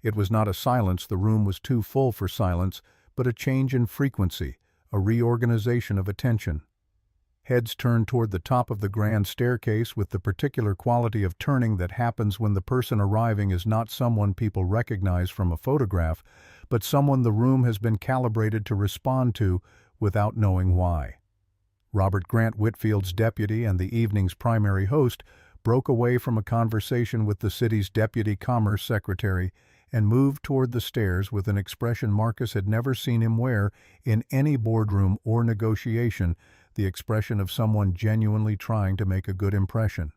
It was not a silence, the room was too full for silence, but a change in frequency, a reorganization of attention. Heads turned toward the top of the grand staircase with the particular quality of turning that happens when the person arriving is not someone people recognize from a photograph, but someone the room has been calibrated to respond to without knowing why. Robert Grant Whitfield's deputy and the evening's primary host broke away from a conversation with the city's deputy commerce secretary and moved toward the stairs with an expression Marcus had never seen him wear in any boardroom or negotiation, the expression of someone genuinely trying to make a good impression.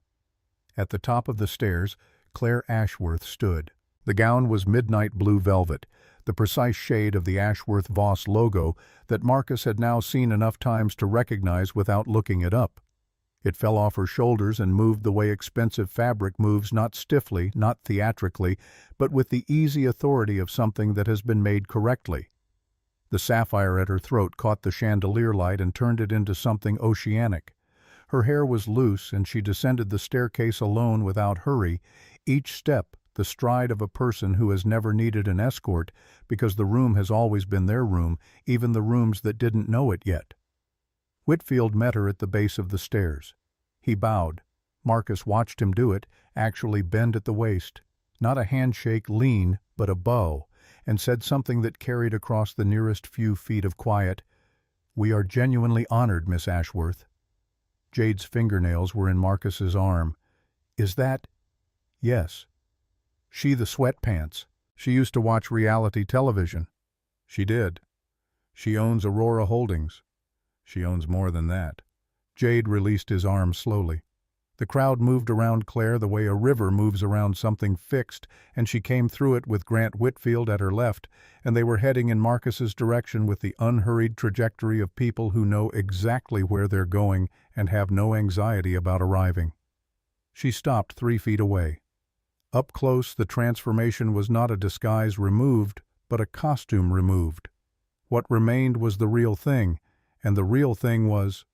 At the top of the stairs, Claire Ashworth stood. The gown was midnight blue velvet, the precise shade of the Ashworth Voss logo that Marcus had now seen enough times to recognize without looking it up. It fell off her shoulders and moved the way expensive fabric moves, not stiffly, not theatrically, but with the easy authority of something that has been made correctly. The sapphire at her throat caught the chandelier light and turned it into something oceanic. Her hair was loose, and she descended the staircase alone without hurry, each step the stride of a person who has never needed an escort because the room has always been their room, even the rooms that didn't know it yet. Whitfield met her at the base of the stairs. He bowed. Marcus watched him do it, actually bend at the waist. Not a handshake lean, but a bow, and said something that carried across the nearest few feet of quiet. "We are genuinely honored, Miss Ashworth." Jade's fingernails were in Marcus's arm. "Is that—" "Yes." "She the sweatpants. She used to watch reality television." "She did." "She owns Aurora Holdings." "She owns more than that." Jade released his arm slowly. The crowd moved around Claire the way a river moves around something fixed, and she came through it with Grant Whitfield at her left, and they were heading in Marcus's direction with the unhurried trajectory of people who know exactly where they're going and have no anxiety about arriving. She stopped 3 feet away. Up close, the transformation was not a disguise removed, but a costume removed. What remained was the real thing, and the real thing was—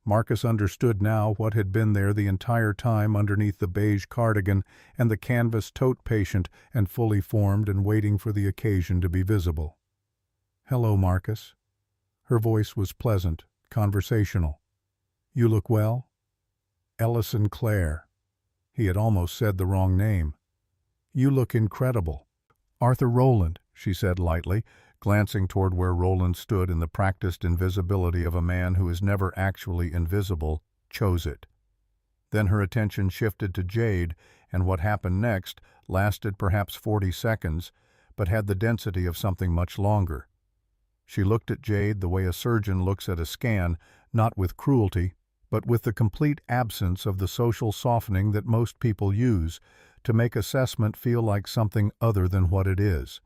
Marcus understood now what had been there the entire time underneath the beige cardigan and the canvas tote, patient and fully formed and waiting for the occasion to be visible. "Hello, Marcus." Her voice was pleasant, conversational. "You look well?" "Ellison Clare." He had almost said the wrong name. "You look incredible." "Arthur Rowland," she said lightly, glancing toward where Rowland stood in the practiced invisibility of a man who is never actually invisible, chose it. Then her attention shifted to Jade, and what happened next lasted perhaps 40 seconds, but had the density of something much longer. She looked at Jade the way a surgeon looks at a scan, not with cruelty, but with the complete absence of the social softening that most people use, to make assessment feel like something other than what it is.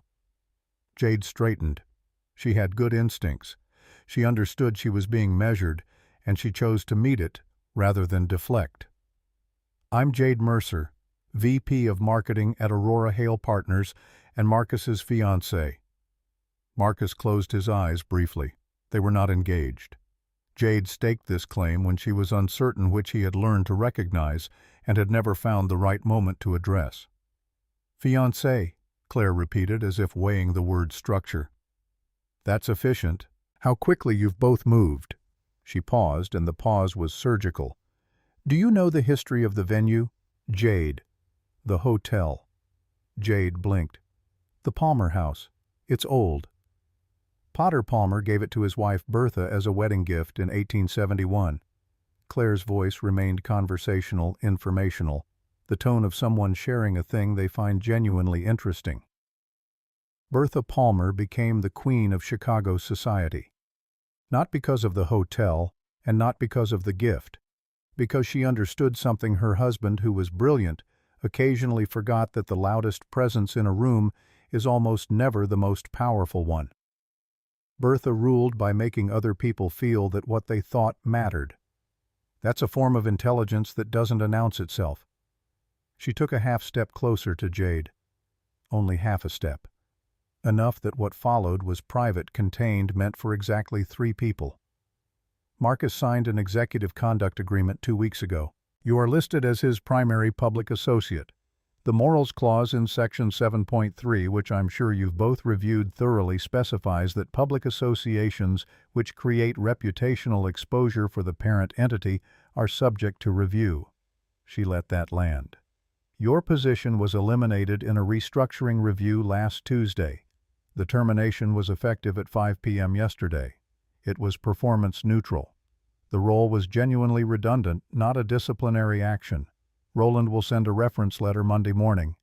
Jade straightened. She had good instincts. She understood she was being measured, and she chose to meet it rather than deflect. "I'm Jade Mercer, VP of Marketing at Aurora Hale Partners and Marcus's fiancée." Marcus closed his eyes briefly. They were not engaged. Jade staked this claim when she was uncertain which he had learned to recognize and had never found the right moment to address. "Fiancé," Claire repeated as if weighing the word structure. "That's efficient. How quickly you've both moved." She paused, and the pause was surgical. "Do you know the history of the venue?" "Jade." "The hotel." Jade blinked. "The Palmer House. It's old. Potter Palmer gave it to his wife Bertha as a wedding gift in 1871. Claire's voice remained conversational, informational, the tone of someone sharing a thing they find genuinely interesting. Bertha Palmer became the queen of Chicago society. Not because of the hotel, and not because of the gift. Because she understood something her husband, who was brilliant, occasionally forgot, that the loudest presence in a room is almost never the most powerful one. Bertha ruled by making other people feel that what they thought mattered. That's a form of intelligence that doesn't announce itself. She took a half step closer to Jade. Only half a step. Enough that what followed was private, contained, meant for exactly 3 people. Marcus signed an executive conduct agreement 2 weeks ago. You are listed as his primary public associate. The morals clause in Section 7.3, which I'm sure you've both reviewed thoroughly, specifies that public associations which create reputational exposure for the parent entity are subject to review. She let that land. Your position was eliminated in a restructuring review last Tuesday. The termination was effective at 5 p.m. yesterday. It was performance neutral. The role was genuinely redundant, not a disciplinary action. Roland will send a reference letter Monday morning.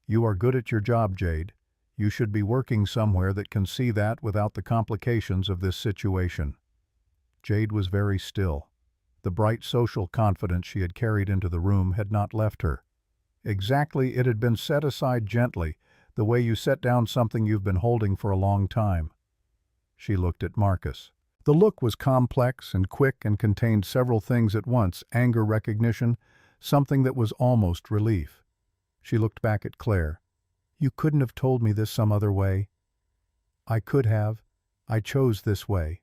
You are good at your job, Jade. You should be working somewhere that can see that without the complications of this situation. Jade was very still. The bright social confidence she had carried into the room had not left her. Exactly, it had been set aside gently, the way you set down something you've been holding for a long time. She looked at Marcus. The look was complex and quick and contained several things at once: anger, recognition, something that was almost relief. She looked back at Claire. You couldn't have told me this some other way. I could have. I chose this way.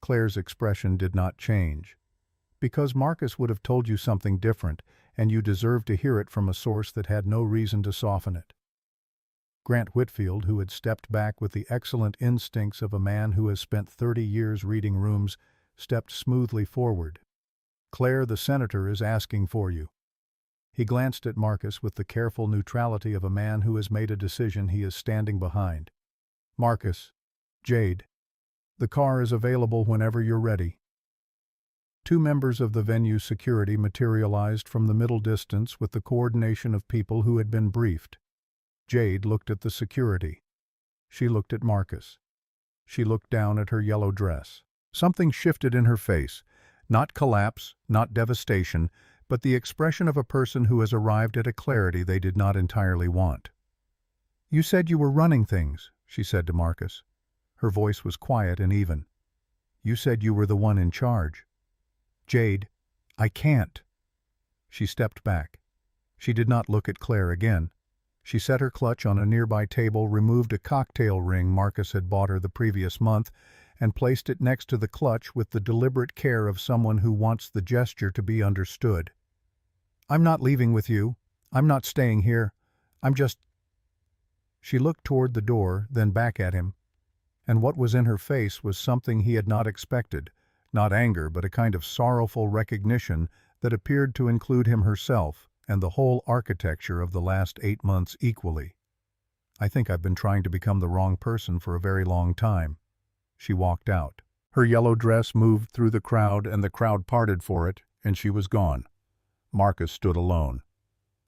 Claire's expression did not change. Because Marcus would have told you something different, and you deserved to hear it from a source that had no reason to soften it. Grant Whitfield, who had stepped back with the excellent instincts of a man who has spent 30 years reading rooms, stepped smoothly forward. Claire, the senator, is asking for you. He glanced at Marcus with the careful neutrality of a man who has made a decision he is standing behind. Marcus, Jade, the car is available whenever you're ready. 2 members of the venue's security materialized from the middle distance with the coordination of people who had been briefed. Jade looked at the security. She looked at Marcus. She looked down at her yellow dress. Something shifted in her face. Not collapse, not devastation, but the expression of a person who has arrived at a clarity they did not entirely want. You said you were running things, she said to Marcus. Her voice was quiet and even. You said you were the one in charge. Jade, I can't. She stepped back. She did not look at Claire again. She set her clutch on a nearby table, removed a cocktail ring Marcus had bought her the previous month, and placed it next to the clutch with the deliberate care of someone who wants the gesture to be understood. I'm not leaving with you. I'm not staying here. I'm just... She looked toward the door, then back at him, and what was in her face was something he had not expected, not anger, but a kind of sorrowful recognition that appeared to include him herself and the whole architecture of the last 8 months equally. I think I've been trying to become the wrong person for a very long time. She walked out. Her yellow dress moved through the crowd, and the crowd parted for it, and she was gone. Marcus stood alone.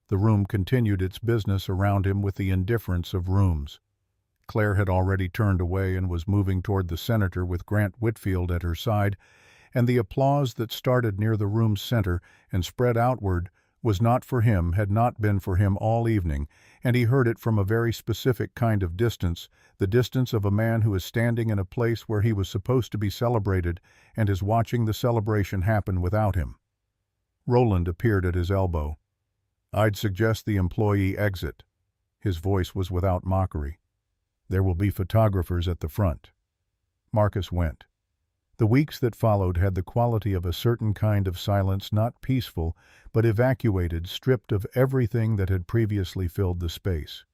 The room continued its business around him with the indifference of rooms. Claire had already turned away and was moving toward the senator with Grant Whitfield at her side, and the applause that started near the room's center and spread outward was not for him, had not been for him all evening, and he heard it from a very specific kind of distance, the distance of a man who is standing in a place where he was supposed to be celebrated and is watching the celebration happen without him. Roland appeared at his elbow. I'd suggest the employee exit. His voice was without mockery. There will be photographers at the front. Marcus went. The weeks that followed had the quality of a certain kind of silence, not peaceful, but evacuated, stripped of everything that had previously filled the space.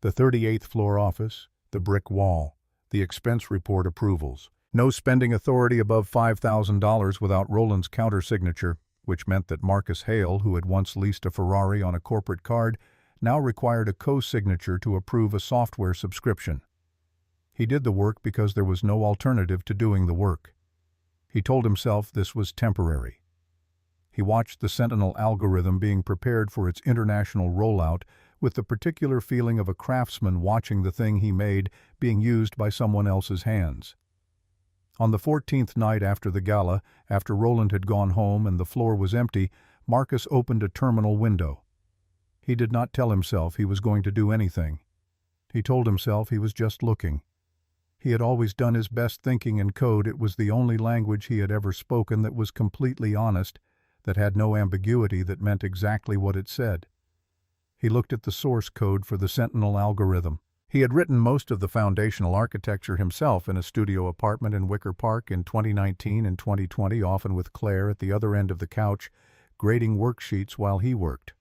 The 38th floor office, the brick wall, the expense report approvals. No spending authority above $5,000 without Roland's counter-signature, which meant that Marcus Hale, who had once leased a Ferrari on a corporate card, now required a co-signature to approve a software subscription. He did the work because there was no alternative to doing the work. He told himself this was temporary. He watched the Sentinel algorithm being prepared for its international rollout with the particular feeling of a craftsman watching the thing he made being used by someone else's hands. On the 14th night after the gala, after Roland had gone home and the floor was empty, Marcus opened a terminal window. He did not tell himself he was going to do anything. He told himself he was just looking. He had always done his best thinking in code. It was the only language he had ever spoken that was completely honest, that had no ambiguity, that meant exactly what it said. He looked at the source code for the Sentinel algorithm. He had written most of the foundational architecture himself in a studio apartment in Wicker Park in 2019 and 2020, often with Claire at the other end of the couch, grading worksheets while he worked.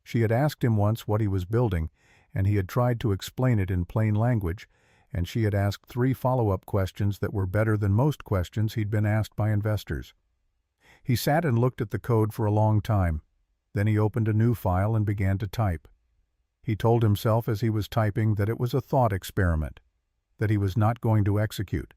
She had asked him once what he was building, and he had tried to explain it in plain language, and she had asked 3 follow-up questions that were better than most questions he'd been asked by investors. He sat and looked at the code for a long time. Then he opened a new file and began to type. He told himself as he was typing that it was a thought experiment, that he was not going to execute,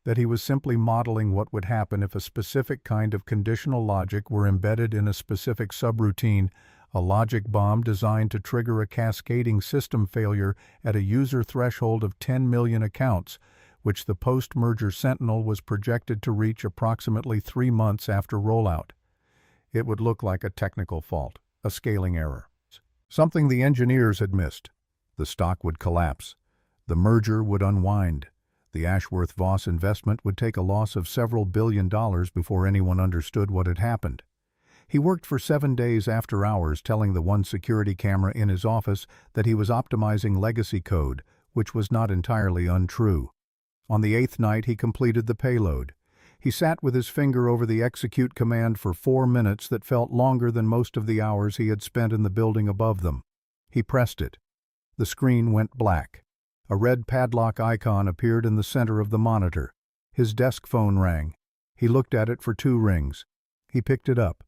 that he was simply modeling what would happen if a specific kind of conditional logic were embedded in a specific subroutine, a logic bomb designed to trigger a cascading system failure at a user threshold of 10 million accounts, which the post-merger Sentinel was projected to reach approximately 3 months after rollout. It would look like a technical fault, a scaling error, something the engineers had missed. The stock would collapse. The merger would unwind. The Ashworth Voss investment would take a loss of several $billion before anyone understood what had happened. He worked for 7 days after hours, telling the one security camera in his office that he was optimizing legacy code, which was not entirely untrue. On the 8th night, he completed the payload. He sat with his finger over the execute command for 4 minutes that felt longer than most of the hours he had spent in the building above them. He pressed it. The screen went black. A red padlock icon appeared in the center of the monitor. His desk phone rang. He looked at it for 2 rings. He picked it up.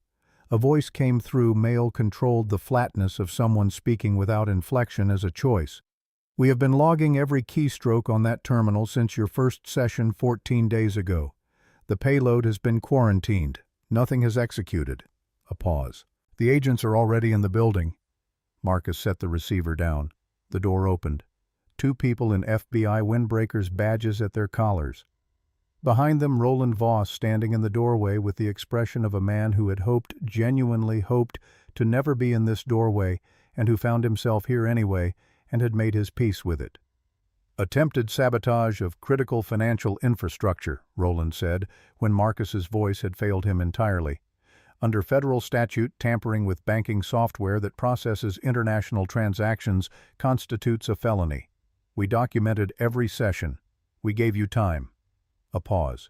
A voice came through. Male controlled the flatness of someone speaking without inflection as a choice. "We have been logging every keystroke on that terminal since your first session 14 days ago. The payload has been quarantined. Nothing has executed." A pause. "The agents are already in the building." Marcus set the receiver down. The door opened. 2 people in FBI windbreakers badges at their collars. Behind them, Roland Voss standing in the doorway with the expression of a man who had genuinely hoped, to never be in this doorway, and who found himself here anyway, and had made his peace with it. "Attempted sabotage of critical financial infrastructure," Roland said, when Marcus's voice had failed him entirely. "Under federal statute, tampering with banking software that processes international transactions constitutes a felony. We documented every session. We gave you time." A pause.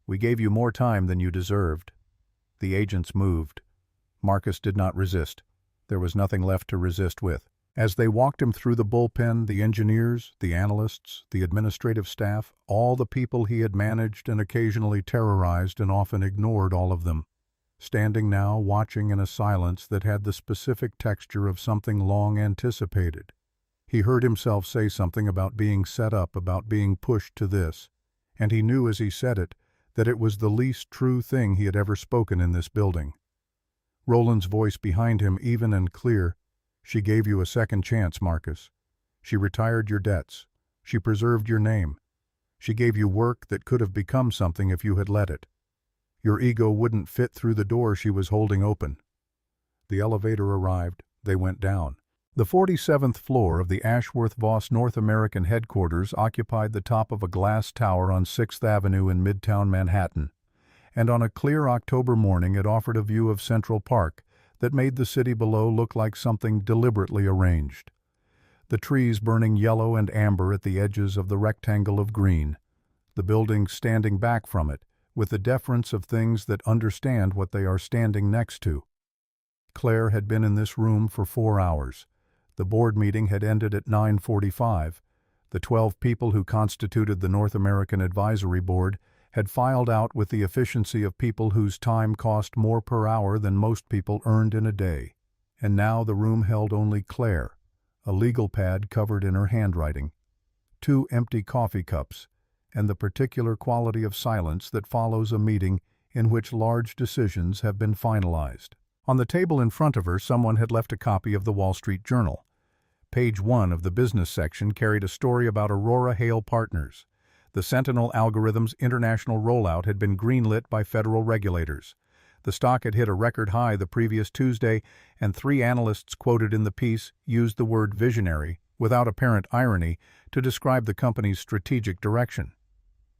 "We gave you more time than you deserved." The agents moved. Marcus did not resist. There was nothing left to resist with. As they walked him through the bullpen, the engineers, the analysts, the administrative staff, all the people he had managed and occasionally terrorized, and often ignored all of them, standing now watching in a silence that had the specific texture of something long anticipated. He heard himself say something about being set up, about being pushed to this, and he knew as he said it that it was the least true thing he had ever spoken in this building. Roland's voice behind him, even and clear: "She gave you a second chance, Marcus. She retired your debts. She preserved your name. She gave you work that could have become something if you had let it. Your ego wouldn't fit through the door she was holding open." The elevator arrived. They went down. The 47th floor of the Ashworth Voss North American headquarters occupied the top of a glass tower on 6th Avenue in Midtown Manhattan, and on a clear October morning it offered a view of Central Park that made the city below look like something deliberately arranged. The trees burning yellow and amber at the edges of the rectangle of green, the buildings standing back from it, with the deference of things that understand what they are standing next to. Claire had been in this room for 4 hours. The board meeting had ended at 9:45. The 12 people who constituted the North American Advisory Board had filed out with the efficiency of people whose time cost more per hour than most people earned in a day. And now the room held only Claire, a legal pad covered in her handwriting, 2 empty coffee cups, and the particular quality of silence that follows a meeting in which large decisions have been finalized. On the table in front of her, someone had left a copy of the Wall Street Journal. Page 1 of the business section carried a story about Aurora Hale Partners. The Sentinel algorithm's international rollout had been greenlit by federal regulators. The stock had hit a record high the previous Tuesday, and 3 analysts quoted in the piece used the word visionary, without apparent irony, to describe the company's strategic direction.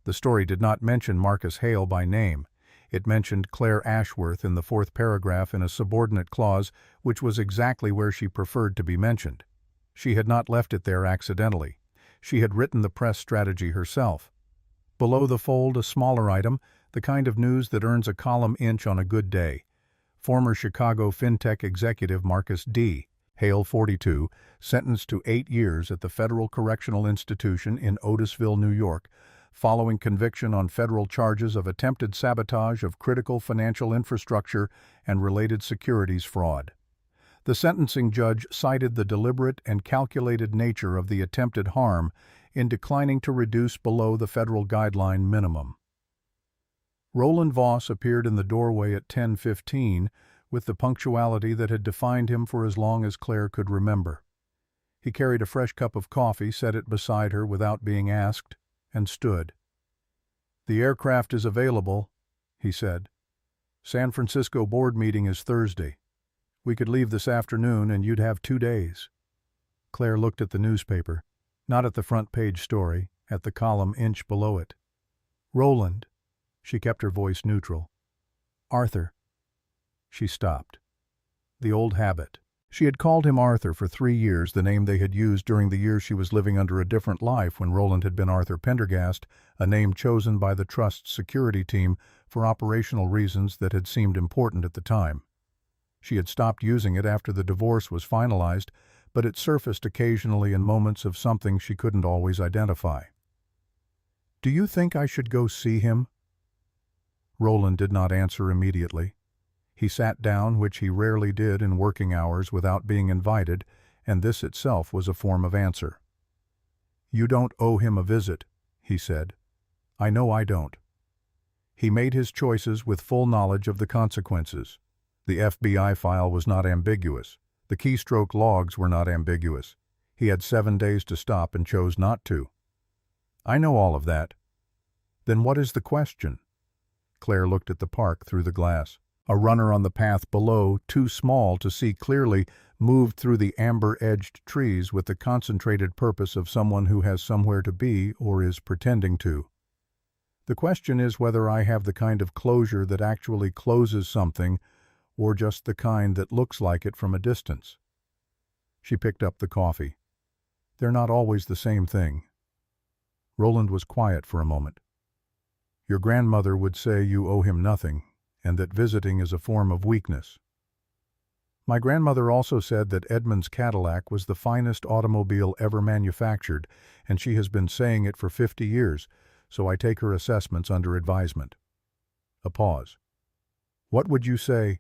The story did not mention Marcus Hale by name. It mentioned Claire Ashworth in the fourth paragraph in a subordinate clause, which was exactly where she preferred to be mentioned. She had not left it there accidentally. She had written the press strategy herself. Below the fold, a smaller item, the kind of news that earns a column inch on a good day. Former Chicago fintech executive Marcus D., Hale 42, sentenced to 8 years at the Federal Correctional Institution in Otisville, New York, following conviction on federal charges of attempted sabotage of critical financial infrastructure and related securities fraud. The sentencing judge cited the deliberate and calculated nature of the attempted harm in declining to reduce below the federal guideline minimum. Roland Voss appeared in the doorway at 10:15 with the punctuality that had defined him for as long as Claire could remember. He carried a fresh cup of coffee, set it beside her without being asked, and stood. "The aircraft is available," he said. "San Francisco board meeting is Thursday. We could leave this afternoon and you'd have 2 days." Claire looked at the newspaper, not at the front page story, at the column inch below it. "Roland." She kept her voice neutral. "Arthur." She stopped. The old habit. She had called him Arthur for 3 years, the name they had used during the years she was living under a different life when Roland had been Arthur Pendergast, a name chosen by the Trust's security team for operational reasons that had seemed important at the time. She had stopped using it after the divorce was finalized, but it surfaced occasionally in moments of something she couldn't always identify. "Do you think I should go see him?" Roland did not answer immediately. He sat down, which he rarely did in working hours without being invited, and this itself was a form of answer. "You don't owe him a visit," he said. "I know I don't." He made his choices with full knowledge of the consequences. The FBI file was not ambiguous. The keystroke logs were not ambiguous. He had 7 days to stop and chose not to. "I know all of that." "Then what is the question?" Claire looked at the park through the glass. A runner on the path below, too small to see clearly, moved through the amber-edged trees with the concentrated purpose of someone who has somewhere to be or is pretending to. "The question is whether I have the kind of closure that actually closes something, or just the kind that looks like it from a distance." She picked up the coffee. "They're not always the same thing." Roland was quiet for a moment. "Your grandmother would say you owe him nothing, and that visiting is a form of weakness." "My grandmother also said that Edmund's Cadillac was the finest automobile ever manufactured, and she has been saying it for 50 years, so I take her assessments under advisement." A pause. "What would you say?"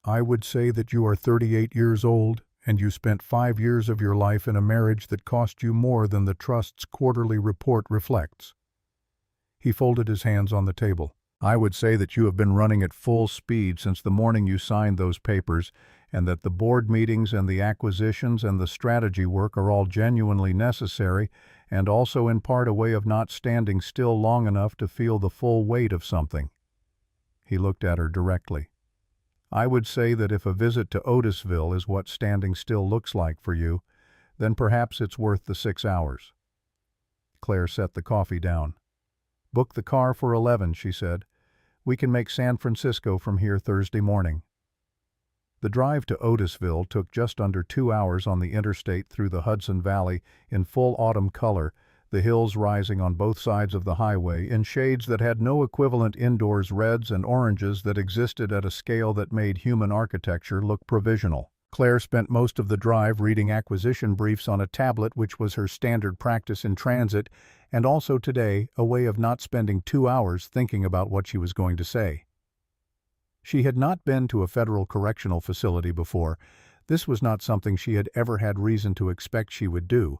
"I would say that you are 38 years old, and you spent 5 years of your life in a marriage that cost you more than the Trust's quarterly report reflects." He folded his hands on the table. "I would say that you have been running at full speed since the morning you signed those papers, and that the board meetings and the acquisitions and the strategy work are all genuinely necessary, and also in part a way of not standing still long enough to feel the full weight of something." He looked at her directly. "I would say that if a visit to Otisville is what standing still looks like for you, then perhaps it's worth the 6 hours." Claire set the coffee down. "Book the car for 11, she said. "We can make San Francisco from here Thursday morning." The drive to Otisville took just under 2 hours on the interstate through the Hudson Valley in full autumn color, the hills rising on both sides of the highway in shades that had no equivalent indoors reds and oranges that existed at a scale that made human architecture look provisional. Claire spent most of the drive reading acquisition briefs on a tablet, which was her standard practice in transit, and also today a way of not spending 2 hours thinking about what she was going to say. She had not been to a federal correctional facility before. This was not something she had ever had reason to expect she would do,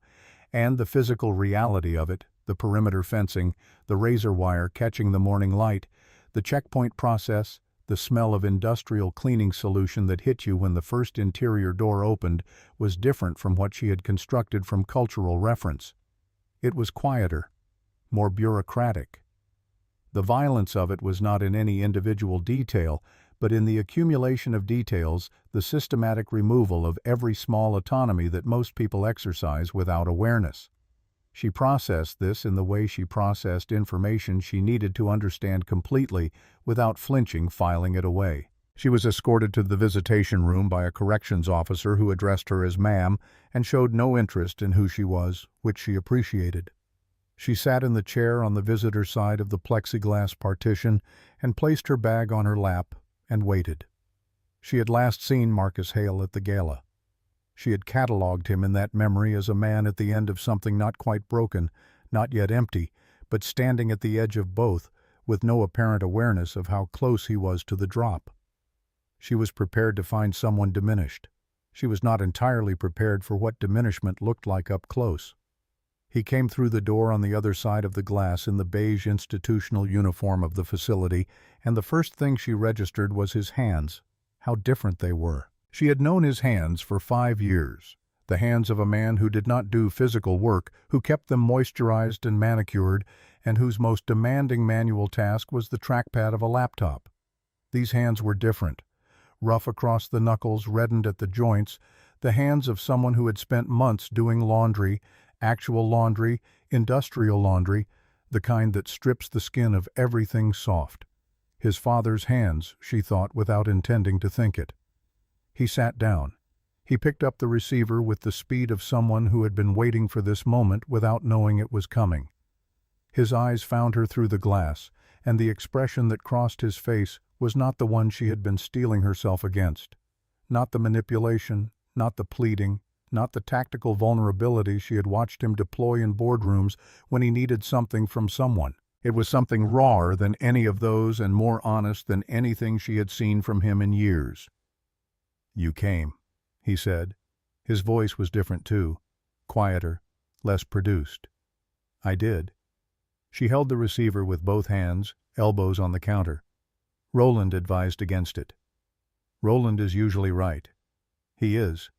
and the physical reality of it, the perimeter fencing, the razor wire catching the morning light, the checkpoint process, the smell of industrial cleaning solution that hit you when the first interior door opened, was different from what she had constructed from cultural reference. It was quieter, more bureaucratic. The violence of it was not in any individual detail, but in the accumulation of details, the systematic removal of every small autonomy that most people exercise without awareness. She processed this in the way she processed information she needed to understand completely without flinching, filing it away. She was escorted to the visitation room by a corrections officer who addressed her as ma'am and showed no interest in who she was, which she appreciated. She sat in the chair on the visitor side of the plexiglass partition and placed her bag on her lap and waited. She had last seen Marcus Hale at the gala. She had catalogued him in that memory as a man at the end of something not quite broken, not yet empty, but standing at the edge of both, with no apparent awareness of how close he was to the drop. She was prepared to find someone diminished. She was not entirely prepared for what diminishment looked like up close. He came through the door on the other side of the glass in the beige institutional uniform of the facility, and the first thing she registered was his hands. How different they were. She had known his hands for 5 years, the hands of a man who did not do physical work, who kept them moisturized and manicured, and whose most demanding manual task was the trackpad of a laptop. These hands were different. Rough across the knuckles, reddened at the joints, the hands of someone who had spent months doing laundry, actual laundry, industrial laundry, the kind that strips the skin of everything soft. His father's hands, she thought without intending to think it. He sat down. He picked up the receiver with the speed of someone who had been waiting for this moment without knowing it was coming. His eyes found her through the glass, and the expression that crossed his face was not the one she had been steeling herself against. Not the manipulation, not the pleading, not the tactical vulnerability she had watched him deploy in boardrooms when he needed something from someone. It was something rawer than any of those and more honest than anything she had seen from him in years. "You came," he said. His voice was different too, quieter, less produced. "I did." She held the receiver with both hands, elbows on the counter. Roland advised against it. Roland is usually right. He is.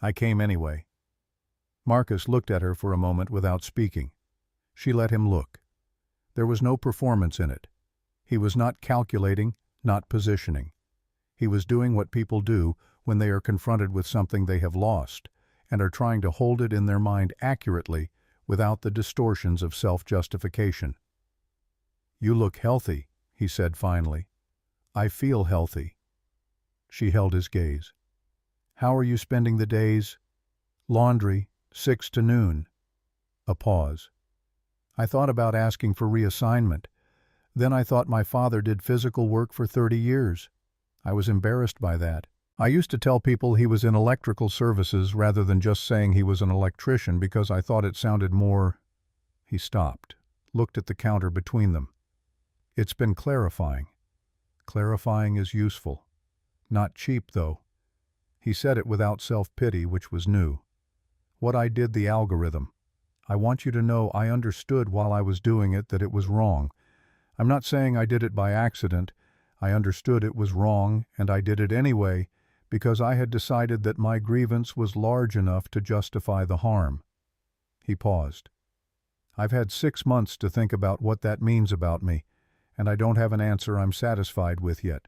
I came anyway. Marcus looked at her for a moment without speaking. She let him look. There was no performance in it. He was not calculating, not positioning. He was doing what people do when they are confronted with something they have lost and are trying to hold it in their mind accurately without the distortions of self-justification. "You look healthy," he said finally. "I feel healthy." She held his gaze. "How are you spending the days?" "Laundry, 6 to noon." A pause. "I thought about asking for reassignment. Then I thought my father did physical work for 30 years. I was embarrassed by that. I used to tell people he was in electrical services rather than just saying he was an electrician because I thought it sounded more—" He stopped, looked at the counter between them. "It's been clarifying. Clarifying is useful. Not cheap, though." He said it without self-pity, which was new. "What I did, the algorithm. I want you to know I understood while I was doing it that it was wrong. I'm not saying I did it by accident. I understood it was wrong, and I did it anyway because I had decided that my grievance was large enough to justify the harm." He paused. "I've had 6 months to think about what that means about me, and I don't have an answer I'm satisfied with yet.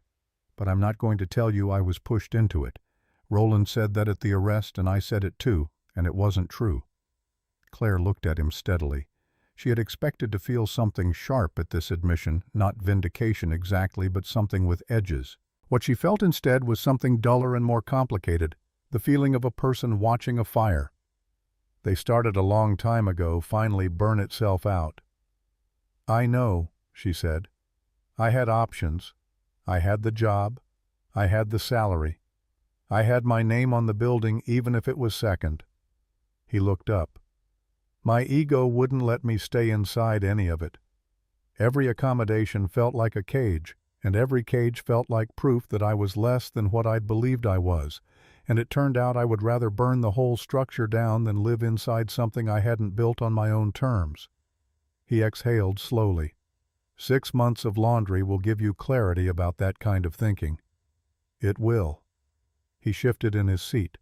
But I'm not going to tell you I was pushed into it. Roland said that at the arrest, and I said it too, and it wasn't true." Claire looked at him steadily. She had expected to feel something sharp at this admission, not vindication exactly, but something with edges. What she felt instead was something duller and more complicated, the feeling of a person watching a fire. They started a long time ago, finally burn itself out. "I know," she said. "I had options. I had the job. I had the salary. I had my name on the building even if it was second." He looked up. "My ego wouldn't let me stay inside any of it. Every accommodation felt like a cage, and every cage felt like proof that I was less than what I'd believed I was, and it turned out I would rather burn the whole structure down than live inside something I hadn't built on my own terms." He exhaled slowly. 6 months of laundry will give you clarity about that kind of thinking. It will. He shifted in his seat.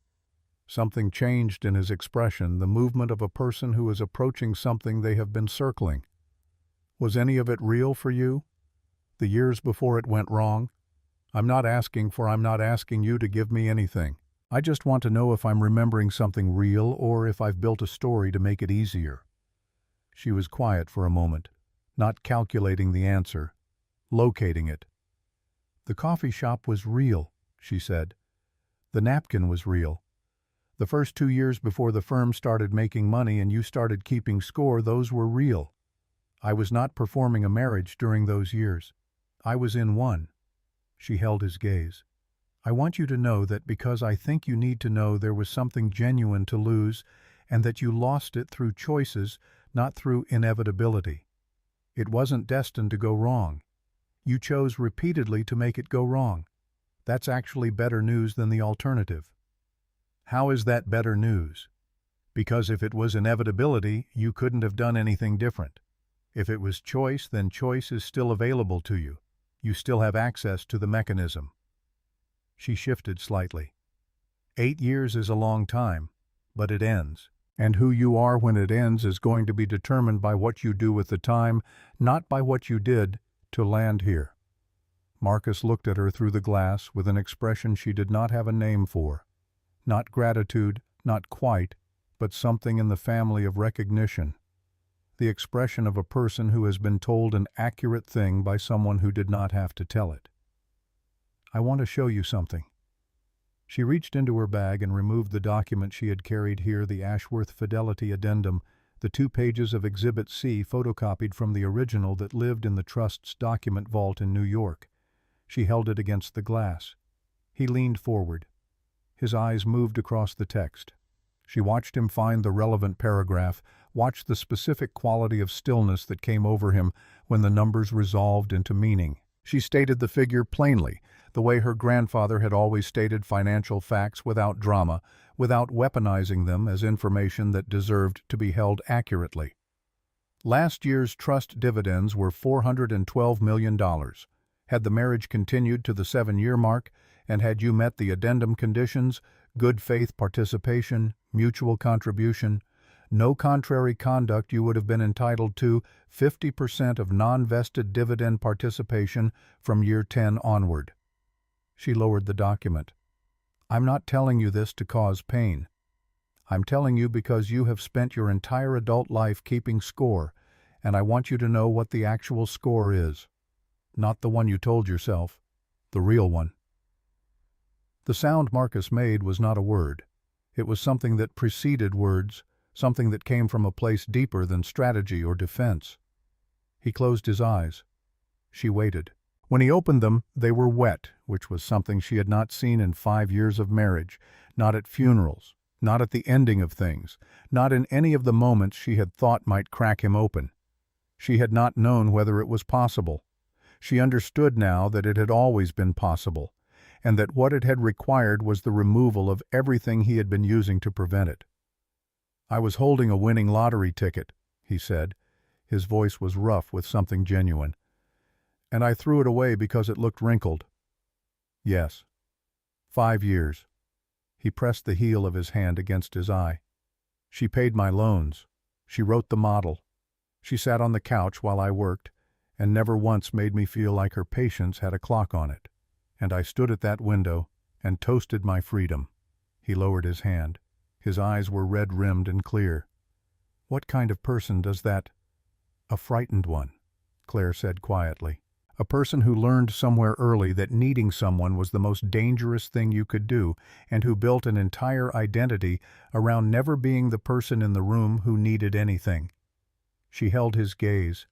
Something changed in his expression, the movement of a person who is approaching something they have been circling. "Was any of it real for you? The years before it went wrong? I'm not asking you to give me anything. I just want to know if I'm remembering something real or if I've built a story to make it easier." She was quiet for a moment, not calculating the answer, locating it. "The coffee shop was real," she said. "The napkin was real. The first 2 years before the firm started making money and you started keeping score, those were real. I was not performing a marriage during those years. I was in one." She held his gaze. "I want you to know that because I think you need to know there was something genuine to lose and that you lost it through choices, not through inevitability. It wasn't destined to go wrong. You chose repeatedly to make it go wrong. That's actually better news than the alternative." "How is that better news?" "Because if it was inevitability, you couldn't have done anything different. If it was choice, then choice is still available to you. You still have access to the mechanism." She shifted slightly. 8 years is a long time, but it ends. And who you are when it ends is going to be determined by what you do with the time, not by what you did to land here. Marcus looked at her through the glass with an expression she did not have a name for. Not gratitude, not quite, but something in the family of recognition. The expression of a person who has been told an accurate thing by someone who did not have to tell it. "I want to show you something." She reached into her bag and removed the document she had carried here, the Ashworth Fidelity Addendum, the 2 pages of Exhibit C photocopied from the original that lived in the Trust's document vault in New York. She held it against the glass. He leaned forward. His eyes moved across the text. She watched him find the relevant paragraph, watched the specific quality of stillness that came over him when the numbers resolved into meaning. She stated the figure plainly, the way her grandfather had always stated financial facts, without drama, without weaponizing them as information that deserved to be held accurately. Last year's trust dividends were $412 million. Had the marriage continued to the 7-year mark, and had you met the addendum conditions, good faith participation, mutual contribution, no contrary conduct, you would have been entitled to 50% of non-vested dividend participation from year 10 onward. She lowered the document. "I'm not telling you this to cause pain. I'm telling you because you have spent your entire adult life keeping score, and I want you to know what the actual score is. Not the one you told yourself, the real one." The sound Marcus made was not a word. It was something that preceded words, something that came from a place deeper than strategy or defense. He closed his eyes. She waited. When he opened them, they were wet, which was something she had not seen in 5 years of marriage, not at funerals, not at the ending of things, not in any of the moments she had thought might crack him open. She had not known whether it was possible. She understood now that it had always been possible, and that what it had required was the removal of everything he had been using to prevent it. "I was holding a winning lottery ticket," he said. His voice was rough with something genuine. "And I threw it away because it looked wrinkled." "Yes. 5 years." He pressed the heel of his hand against his eye. "She paid my loans. She wrote the model. She sat on the couch while I worked, and never once made me feel like her patience had a clock on it. And I stood at that window and toasted my freedom." He lowered his hand. His eyes were red-rimmed and clear. "What kind of person does that—" "A frightened one," Claire said quietly. "A person who learned somewhere early that needing someone was the most dangerous thing you could do, and who built an entire identity around never being the person in the room who needed anything." She held his gaze.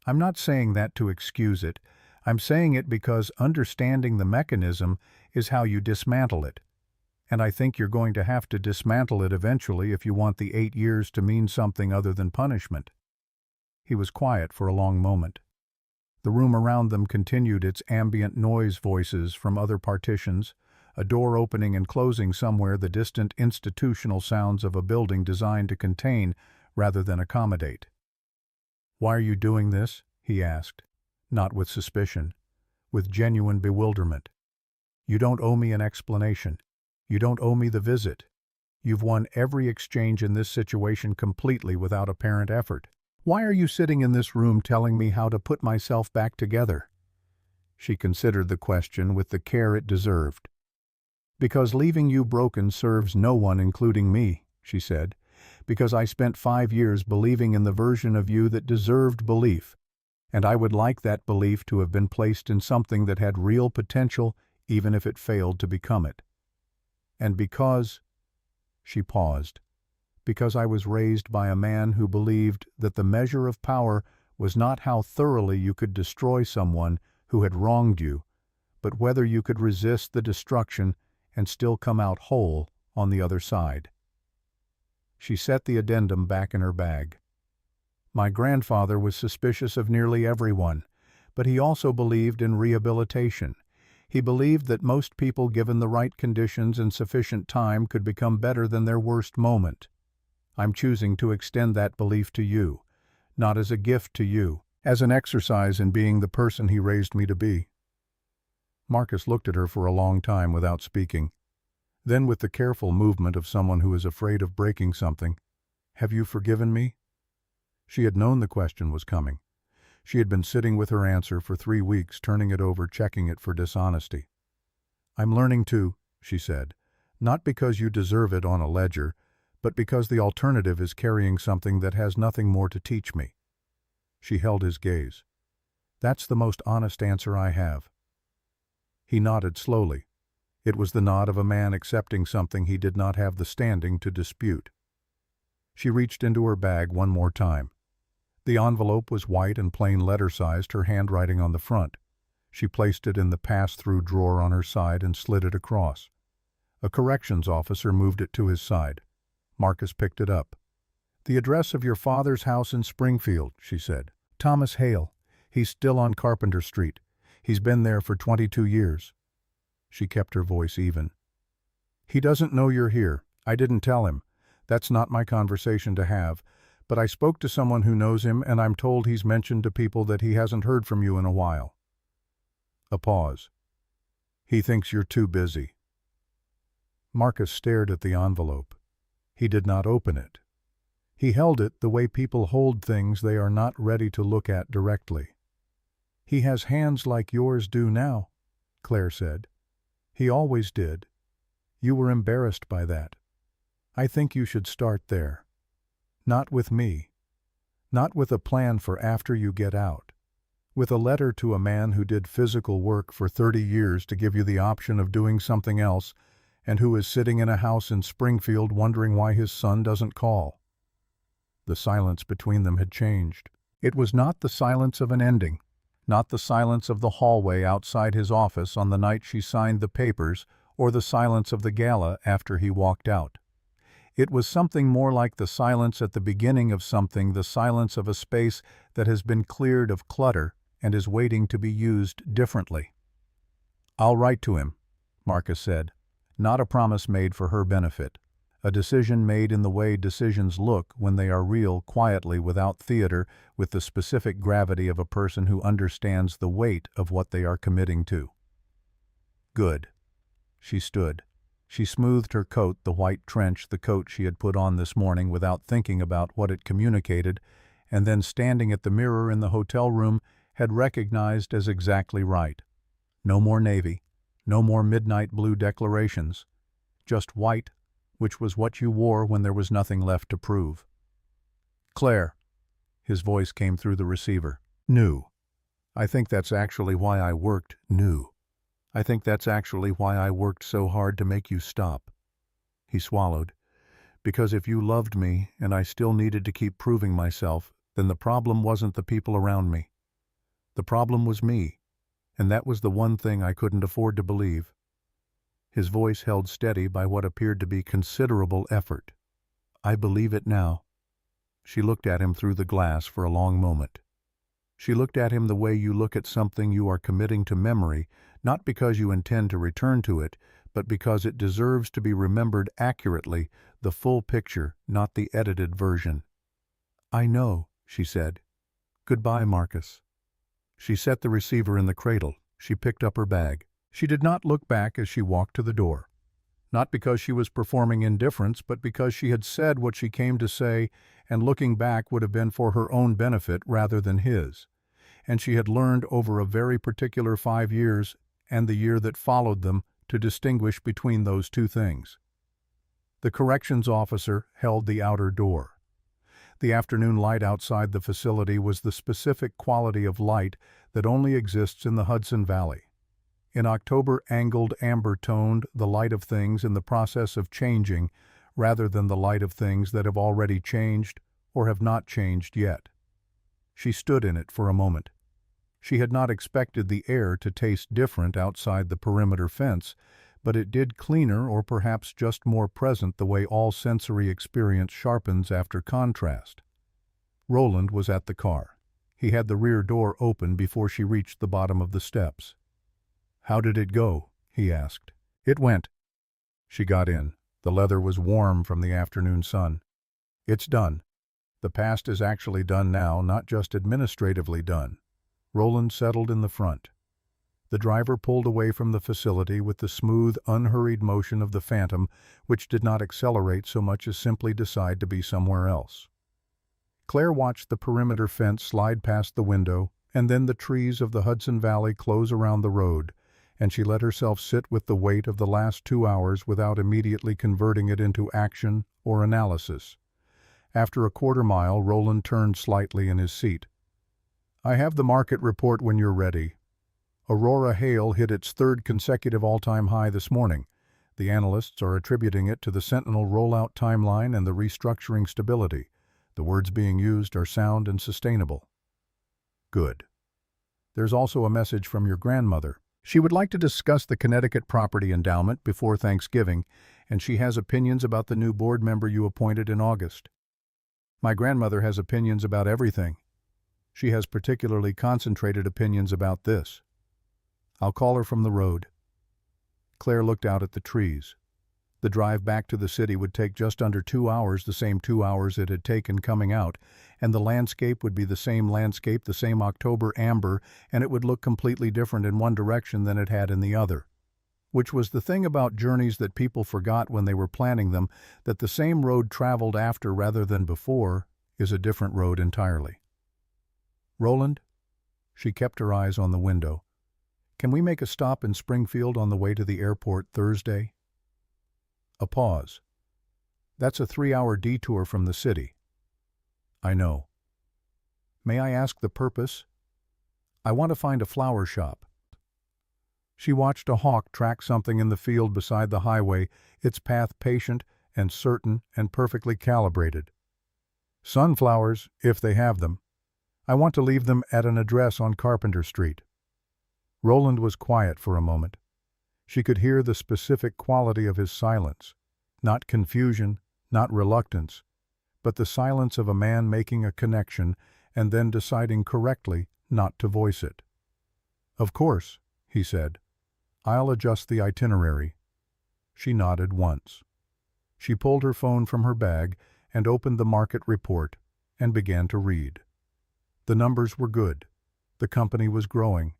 "I'm not saying that to excuse it. I'm saying it because understanding the mechanism is how you dismantle it. And I think you're going to have to dismantle it eventually if you want the 8 years to mean something other than punishment." He was quiet for a long moment. The room around them continued its ambient noise, voices from other partitions, a door opening and closing somewhere, the distant institutional sounds of a building designed to contain rather than accommodate. "Why are you doing this?" he asked, not with suspicion, with genuine bewilderment. "You don't owe me an explanation. You don't owe me the visit. You've won every exchange in this situation completely without apparent effort. Why are you sitting in this room telling me how to put myself back together?" She considered the question with the care it deserved. "Because leaving you broken serves no one, including me," she said. because I spent 5 years believing in the version of you that deserved belief, and I would like that belief to have been placed in something that had real potential even if it failed to become it. And because," she paused, "because I was raised by a man who believed that the measure of power was not how thoroughly you could destroy someone who had wronged you, but whether you could resist the destruction and still come out whole on the other side." She set the addendum back in her bag. "My grandfather was suspicious of nearly everyone, but he also believed in rehabilitation. He believed that most people given the right conditions and sufficient time could become better than their worst moment. I'm choosing to extend that belief to you, not as a gift to you, as an exercise in being the person he raised me to be." Marcus looked at her for a long time without speaking. Then, with the careful movement of someone who is afraid of breaking something, "Have you forgiven me?" She had known the question was coming. She had been sitting with her answer for 3 weeks, turning it over, checking it for dishonesty. "I'm learning to," she said, "not because you deserve it on a ledger, but because the alternative is carrying something that has nothing more to teach me." She held his gaze. "That's the most honest answer I have." He nodded slowly. It was the nod of a man accepting something he did not have the standing to dispute. She reached into her bag one more time. The envelope was white and plain letter-sized, her handwriting on the front. She placed it in the pass-through drawer on her side and slid it across. A corrections officer moved it to his side. Marcus picked it up. "The address of your father's house in Springfield," she said. "Thomas Hale. He's still on Carpenter Street. He's been there for 22 years. She kept her voice even. "He doesn't know you're here. I didn't tell him. That's not my conversation to have. But I spoke to someone who knows him, and I'm told he's mentioned to people that he hasn't heard from you in a while." A pause. "He thinks you're too busy." Marcus stared at the envelope. He did not open it. He held it the way people hold things they are not ready to look at directly. "He has hands like yours do now," Claire said. "He always did. You were embarrassed by that. I think you should start there. Not with me. Not with a plan for after you get out. With a letter to a man who did physical work for 30 years to give you the option of doing something else, and who is sitting in a house in Springfield wondering why his son doesn't call." The silence between them had changed. It was not the silence of an ending, not the silence of the hallway outside his office on the night she signed the papers, or the silence of the gala after he walked out. It was something more like the silence at the beginning of something, the silence of a space that has been cleared of clutter and is waiting to be used differently. "I'll write to him," Marcus said, not a promise made for her benefit, a decision made in the way decisions look when they are real, quietly, without theater, with the specific gravity of a person who understands the weight of what they are committing to. "Good." She stood. She smoothed her coat, the white trench, the coat she had put on this morning without thinking about what it communicated, and then standing at the mirror in the hotel room, had recognized as exactly right. No more navy, no more midnight blue declarations, just white, which was what you wore when there was nothing left to prove. "Claire," his voice came through the receiver. "New. I think that's actually why I worked new. I think that's actually why I worked so hard to make you stop." He swallowed. "Because if you loved me and I still needed to keep proving myself, then the problem wasn't the people around me. The problem was me, and that was the one thing I couldn't afford to believe." His voice held steady by what appeared to be considerable effort. "I believe it now." She looked at him through the glass for a long moment. She looked at him the way you look at something you are committing to memory, not because you intend to return to it, but because it deserves to be remembered accurately, the full picture, not the edited version. "I know," she said. "Goodbye, Marcus." She set the receiver in the cradle. She picked up her bag. She did not look back as she walked to the door. Not because she was performing indifference, but because she had said what she came to say, and looking back would have been for her own benefit rather than his. And she had learned over a very particular 5 years, and the year that followed them, to distinguish between those two things. The corrections officer held the outer door. The afternoon light outside the facility was the specific quality of light that only exists in the Hudson Valley. In October, angled amber-toned, the light of things in the process of changing, rather than the light of things that have already changed or have not changed yet. She stood in it for a moment. She had not expected the air to taste different outside the perimeter fence, but it did cleaner or perhaps just more present the way all sensory experience sharpens after contrast. Roland was at the car. He had the rear door open before she reached the bottom of the steps. "How did it go?" he asked. "It went." She got in. The leather was warm from the afternoon sun. "It's done. The past is actually done now, not just administratively done." Roland settled in the front. The driver pulled away from the facility with the smooth, unhurried motion of the Phantom, which did not accelerate so much as simply decide to be somewhere else. Claire watched the perimeter fence slide past the window, and then the trees of the Hudson Valley close around the road, and she let herself sit with the weight of the last 2 hours without immediately converting it into action or analysis. After a quarter-mile, Roland turned slightly in his seat. "I have the market report when you're ready." Aurora hail hit its third consecutive all-time high this morning. The analysts are attributing it to the Sentinel rollout timeline and the restructuring stability. The words being used are sound and sustainable. Good. There's also a message from your grandmother. She would like to discuss the Connecticut property endowment before Thanksgiving, and she has opinions about the new board member you appointed in August. My grandmother has opinions about everything. She has particularly concentrated opinions about this. I'll call her from the road. Claire looked out at the trees. The drive back to the city would take just under 2 hours, the same 2 hours it had taken coming out, and the landscape would be the same landscape, the same October amber, and it would look completely different in one direction than it had in the other. Which was the thing about journeys that people forgot when they were planning them, that the same road traveled after rather than before is a different road entirely. "Roland?" She kept her eyes on the window. "Can we make a stop in Springfield on the way to the airport Thursday?" A pause. "That's a 3-hour detour from the city." "I know." "May I ask the purpose?" "I want to find a flower shop." She watched a hawk track something in the field beside the highway, its path patient and certain and perfectly calibrated. "Sunflowers, if they have them. I want to leave them at an address on Carpenter Street." Roland was quiet for a moment. She could hear the specific quality of his silence. Not confusion, not reluctance, but the silence of a man making a connection and then deciding correctly not to voice it. "Of course," he said. "I'll adjust the itinerary." She nodded once. She pulled her phone from her bag and opened the market report and began to read. The numbers were good. The company was growing.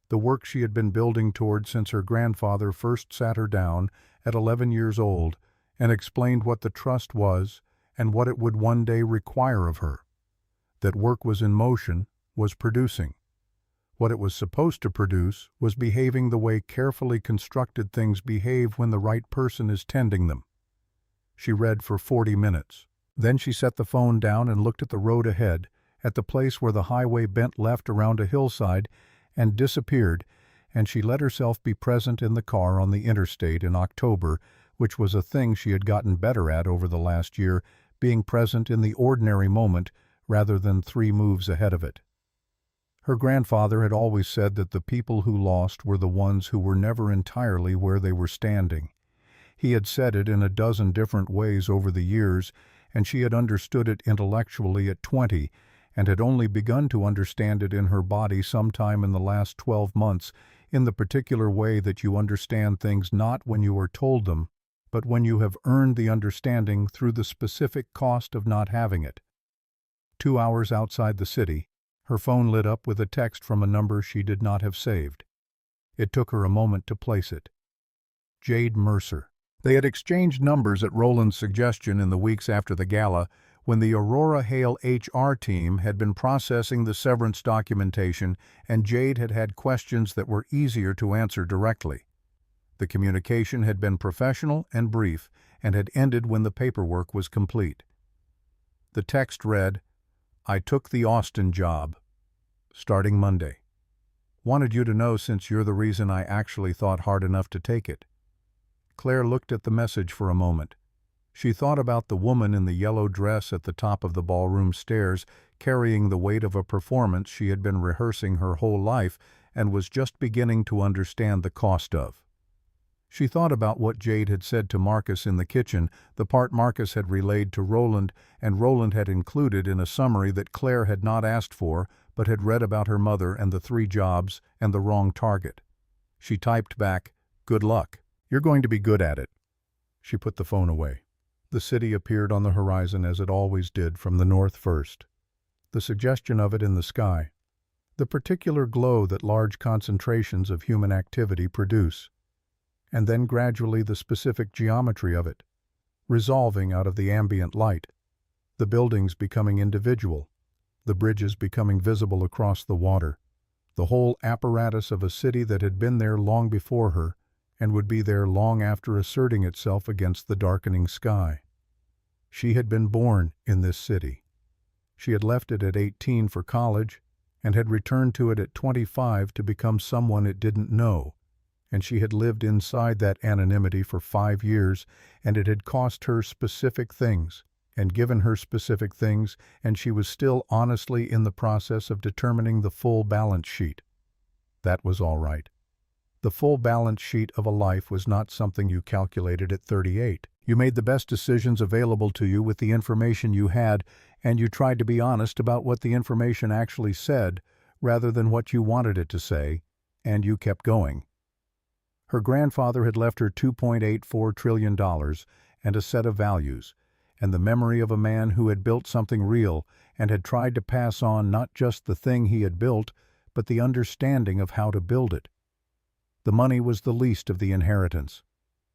The work she had been building toward since her grandfather first sat her down at 11 years old and explained what the trust was and what it would one day require of her. That work was in motion, was producing. What it was supposed to produce was behaving the way carefully constructed things behave when the right person is tending them. She read for 40 minutes. Then she set the phone down and looked at the road ahead, at the place where the highway bent left around a hillside and disappeared, and she let herself be present in the car on the interstate in October, which was a thing she had gotten better at over the last year, being present in the ordinary moment rather than 3 moves ahead of it. Her grandfather had always said that the people who lost were the ones who were never entirely where they were standing. He had said it in a dozen different ways over the years, and she had understood it intellectually at 20, and had only begun to understand it in her body sometime in the last 12 months, in the particular way that you understand things not when you are told them, but when you have earned the understanding through the specific cost of not having it. 2 hours outside the city, her phone lit up with a text from a number she did not have saved. It took her a moment to place it. Jade Mercer. They had exchanged numbers at Roland's suggestion in the weeks after the gala, when the Aurora Hale HR team had been processing the severance documentation and Jade had had questions that were easier to answer directly. The communication had been professional and brief, and had ended when the paperwork was complete. The text read, "I took the Austin job. Starting Monday. Wanted you to know since you're the reason I actually thought hard enough to take it." Claire looked at the message for a moment. She thought about the woman in the yellow dress at the top of the ballroom stairs, carrying the weight of a performance she had been rehearsing her whole life and was just beginning to understand the cost of. She thought about what Jade had said to Marcus in the kitchen, the part Marcus had relayed to Roland, and Roland had included in a summary that Claire had not asked for, but had read about her mother and the 3 jobs and the wrong target. She typed back, "Good luck. You're going to be good at it." She put the phone away. The city appeared on the horizon as it always did from the north first. The suggestion of it in the sky. The particular glow that large concentrations of human activity produce. And then gradually the specific geometry of it, resolving out of the ambient light, the buildings becoming individual, the bridges becoming visible across the water, the whole apparatus of a city that had been there long before her and would be there long after asserting itself against the darkening sky. She had been born in this city. She had left it at 18 for college and had returned to it at 25 to become someone it didn't know. And she had lived inside that anonymity for 5 years, and it had cost her specific things, and given her specific things, and she was still honestly in the process of determining the full balance sheet. That was all right. The full balance sheet of a life was not something you calculated at 38. You made the best decisions available to you with the information you had, and you tried to be honest about what the information actually said, rather than what you wanted it to say, and you kept going. Her grandfather had left her $2.84 trillion and a set of values, and the memory of a man who had built something real and had tried to pass on not just the thing he had built, but the understanding of how to build it. The money was the least of the inheritance.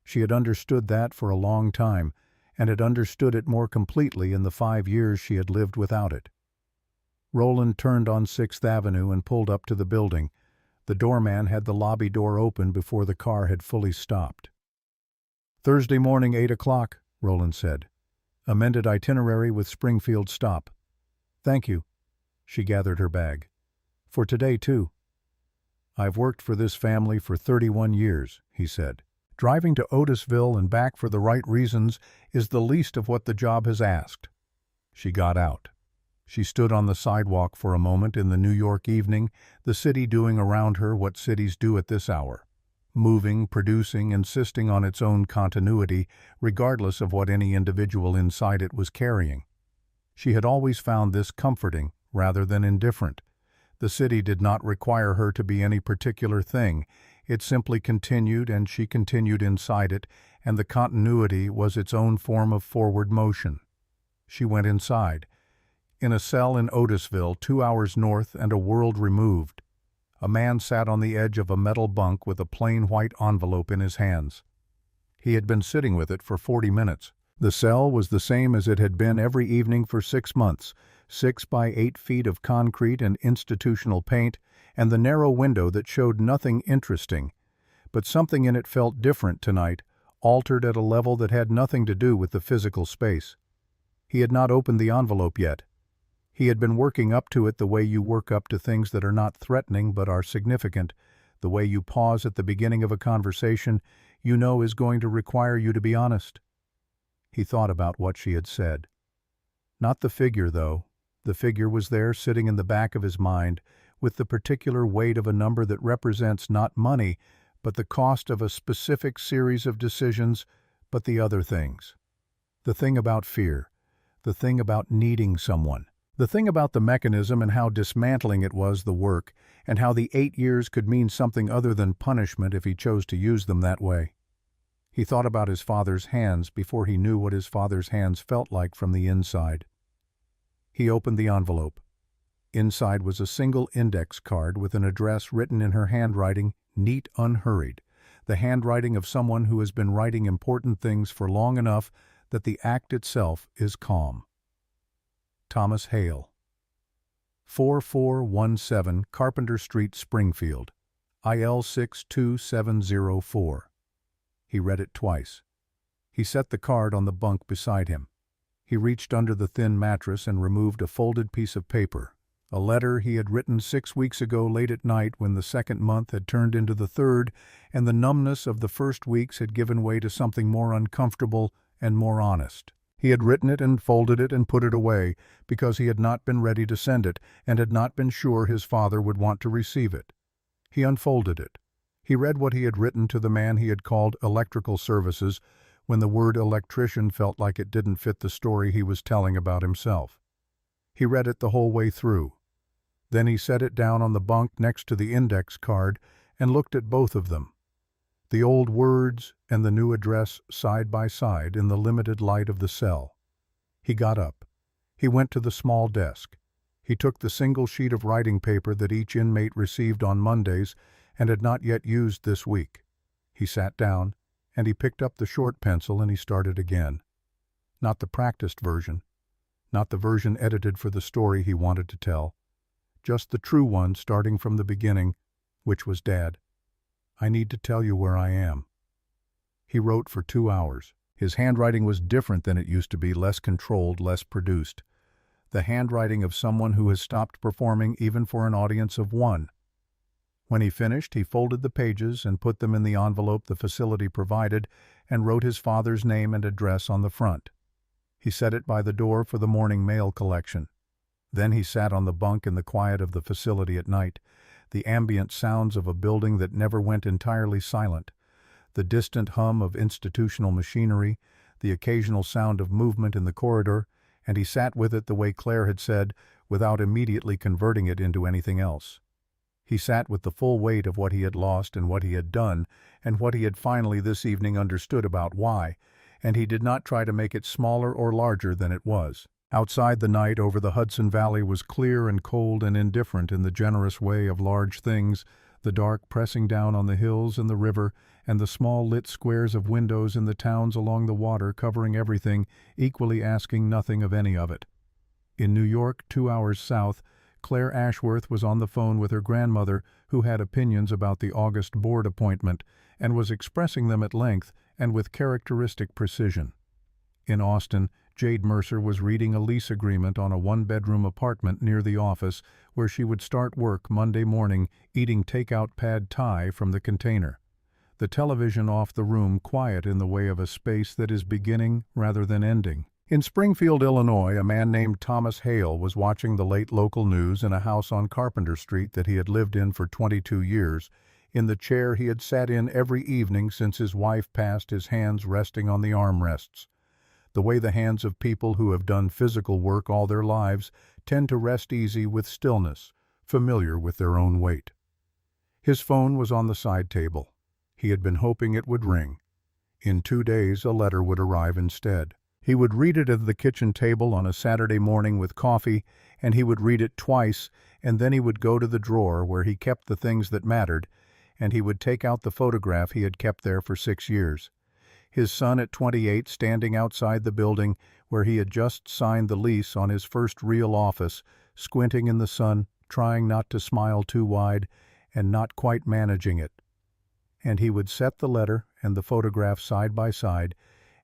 She had understood that for a long time, and had understood it more completely in the 5 years she had lived without it. Roland turned on 6th Avenue and pulled up to the building. The doorman had the lobby door open before the car had fully stopped. "Thursday morning, 8 o'clock, Roland said. "Amended itinerary with Springfield stop." "Thank you." She gathered her bag. "For today, too." "I've worked for this family for 31 years, he said. "Driving to Otisville and back for the right reasons is the least of what the job has asked." She got out. She stood on the sidewalk for a moment in the New York evening, the city doing around her what cities do at this hour. Moving, producing, insisting on its own continuity, regardless of what any individual inside it was carrying. She had always found this comforting, rather than indifferent. The city did not require her to be any particular thing. It simply continued, and she continued inside it, and the continuity was its own form of forward motion. She went inside. In a cell in Otisville, 2 hours north and a world removed, a man sat on the edge of a metal bunk with a plain white envelope in his hands. He had been sitting with it for 40 minutes. The cell was the same as it had been every evening for 6 months, 6 by 8 feet of concrete and institutional paint, and the narrow window that showed nothing interesting. But something in it felt different tonight, altered at a level that had nothing to do with the physical space. He had not opened the envelope yet. He had been working up to it the way you work up to things that are not threatening but are significant, the way you pause at the beginning of a conversation you know is going to require you to be honest. He thought about what she had said. Not the figure, though. The figure was there sitting in the back of his mind, with the particular weight of a number that represents not money, but the cost of a specific series of decisions, but the other things. The thing about fear. The thing about needing someone. The thing about the mechanism and how dismantling it was the work, and how the 8 years could mean something other than punishment if he chose to use them that way. He thought about his father's hands before he knew what his father's hands felt like from the inside. He opened the envelope. Inside was a single index card with an address written in her handwriting, neat, unhurried, the handwriting of someone who has been writing important things for long enough that the act itself is calm. Thomas Hale. 4417 Carpenter Street, Springfield, IL 62704. He read it twice. He set the card on the bunk beside him. He reached under the thin mattress and removed a folded piece of paper, a letter he had written 6 weeks ago late at night when the second month had turned into the third and the numbness of the first weeks had given way to something more uncomfortable and more honest. He had written it and folded it and put it away because he had not been ready to send it and had not been sure his father would want to receive it. He unfolded it. He read what he had written to the man he had called Electrical Services when the word electrician felt like it didn't fit the story he was telling about himself. He read it the whole way through. Then he set it down on the bunk next to the index card and looked at both of them, the old words and the new address side by side in the limited light of the cell. He got up. He went to the small desk. He took the single sheet of writing paper that each inmate received on Mondays and had not yet used this week. He sat down, and he picked up the short pencil and he started again. Not the practiced version, not the version edited for the story he wanted to tell, just the true one starting from the beginning, which was Dad. I need to tell you where I am. He wrote for 2 hours. His handwriting was different than it used to be, less controlled, less produced. The handwriting of someone who has stopped performing even for an audience of one. When he finished, he folded the pages and put them in the envelope the facility provided and wrote his father's name and address on the front. He set it by the door for the morning mail collection. Then he sat on the bunk in the quiet of the facility at night, the ambient sounds of a building that never went entirely silent, the distant hum of institutional machinery, the occasional sound of movement in the corridor, and he sat with it the way Claire had said, without immediately converting it into anything else. He sat with the full weight of what he had lost and what he had done, and what he had finally this evening understood about why, and he did not try to make it smaller or larger than it was. Outside, the night over the Hudson Valley was clear and cold and indifferent in the generous way of large things, the dark pressing down on the hills and the river, and the small lit squares of windows in the towns along the water covering everything, equally asking nothing of any of it. In New York, 2 hours south, Claire Ashworth was on the phone with her grandmother, who had opinions about the August board appointment, and was expressing them at length and with characteristic precision. In Austin, Jade Mercer was reading a lease agreement on a one-bedroom apartment near the office where she would start work Monday morning eating take-out pad thai from the container. The television off the room quiet in the way of a space that is beginning rather than ending. In Springfield, Illinois, a man named Thomas Hale was watching the late local news in a house on Carpenter Street that he had lived in for 22 years, in the chair he had sat in every evening since his wife passed, his hands resting on the armrests. The way the hands of people who have done physical work all their lives tend to rest easy with stillness, familiar with their own weight. His phone was on the side table. He had been hoping it would ring. In 2 days, a letter would arrive instead. He would read it at the kitchen table on a Saturday morning with coffee, and he would read it twice, and then he would go to the drawer where he kept the things that mattered, and he would take out the photograph he had kept there for 6 years. His son at 28 standing outside the building where he had just signed the lease on his first real office, squinting in the sun, trying not to smile too wide, and not quite managing it. And he would set the letter and the photograph side by side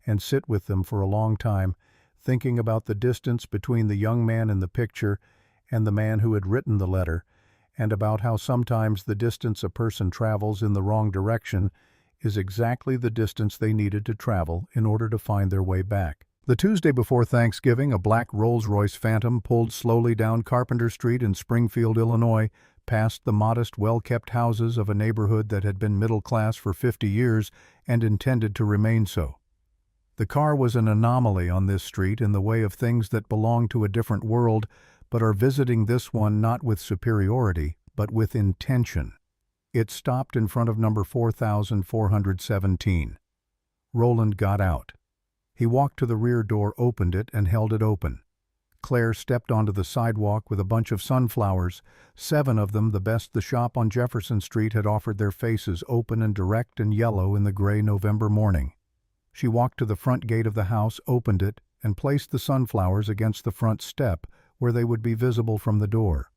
and sit with them for a long time, thinking about the distance between the young man in the picture and the man who had written the letter, and about how sometimes the distance a person travels in the wrong direction is exactly the distance they needed to travel in order to find their way back. The Tuesday before Thanksgiving, a black Rolls-Royce Phantom pulled slowly down Carpenter Street in Springfield, Illinois, past the modest, well-kept houses of a neighborhood that had been middle class for 50 years and intended to remain so. The car was an anomaly on this street in the way of things that belong to a different world, but are visiting this one not with superiority, but with intention. It stopped in front of number 4417. Roland got out. He walked to the rear door, opened it, and held it open. Claire stepped onto the sidewalk with a bunch of sunflowers, 7 of them the best the shop on Jefferson Street had offered, their faces open and direct and yellow in the gray November morning. She walked to the front gate of the house, opened it, and placed the sunflowers against the front step where they would be visible from the door.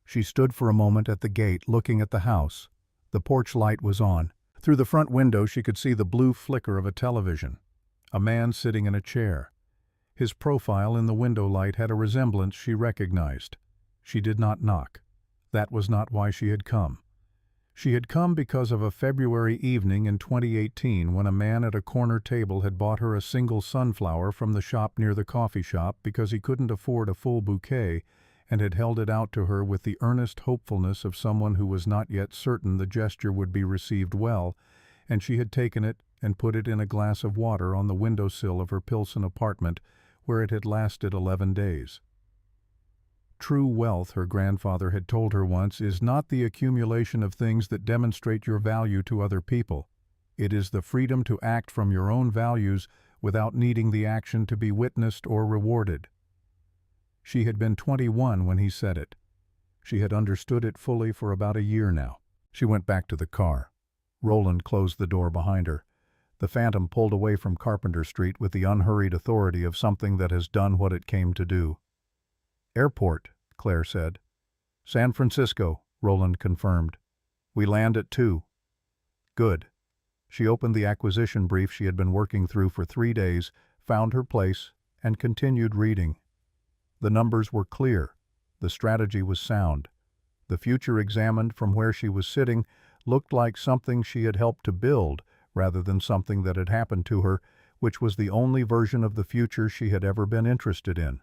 She stood for a moment at the gate looking at the house. The porch light was on. Through the front window she could see the blue flicker of a television. A man sitting in a chair. His profile in the window light had a resemblance she recognized. She did not knock. That was not why she had come. She had come because of a February evening in 2018 when a man at a corner table had bought her a single sunflower from the shop near the coffee shop because he couldn't afford a full bouquet, and had held it out to her with the earnest hopefulness of someone who was not yet certain the gesture would be received well, and she had taken it and put it in a glass of water on the windowsill of her Pilsen apartment, where it had lasted 11 days. True wealth, her grandfather had told her once, is not the accumulation of things that demonstrate your value to other people. It is the freedom to act from your own values without needing the action to be witnessed or rewarded. She had been 21 when he said it. She had understood it fully for about a year now. She went back to the car. Roland closed the door behind her. The Phantom pulled away from Carpenter Street with the unhurried authority of something that has done what it came to do. "Airport," Claire said. "San Francisco," Roland confirmed. "We land at 2. "Good." She opened the acquisition brief she had been working through for 3 days, found her place, and continued reading. The numbers were clear. The strategy was sound. The future examined from where she was sitting looked like something she had helped to build, rather than something that had happened to her, which was the only version of the future she had ever been interested in.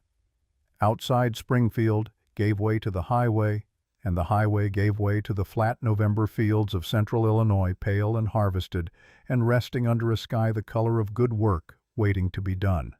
Outside Springfield gave way to the highway, and the highway gave way to the flat November fields of central Illinois, pale and harvested, and resting under a sky the color of good work waiting to be done.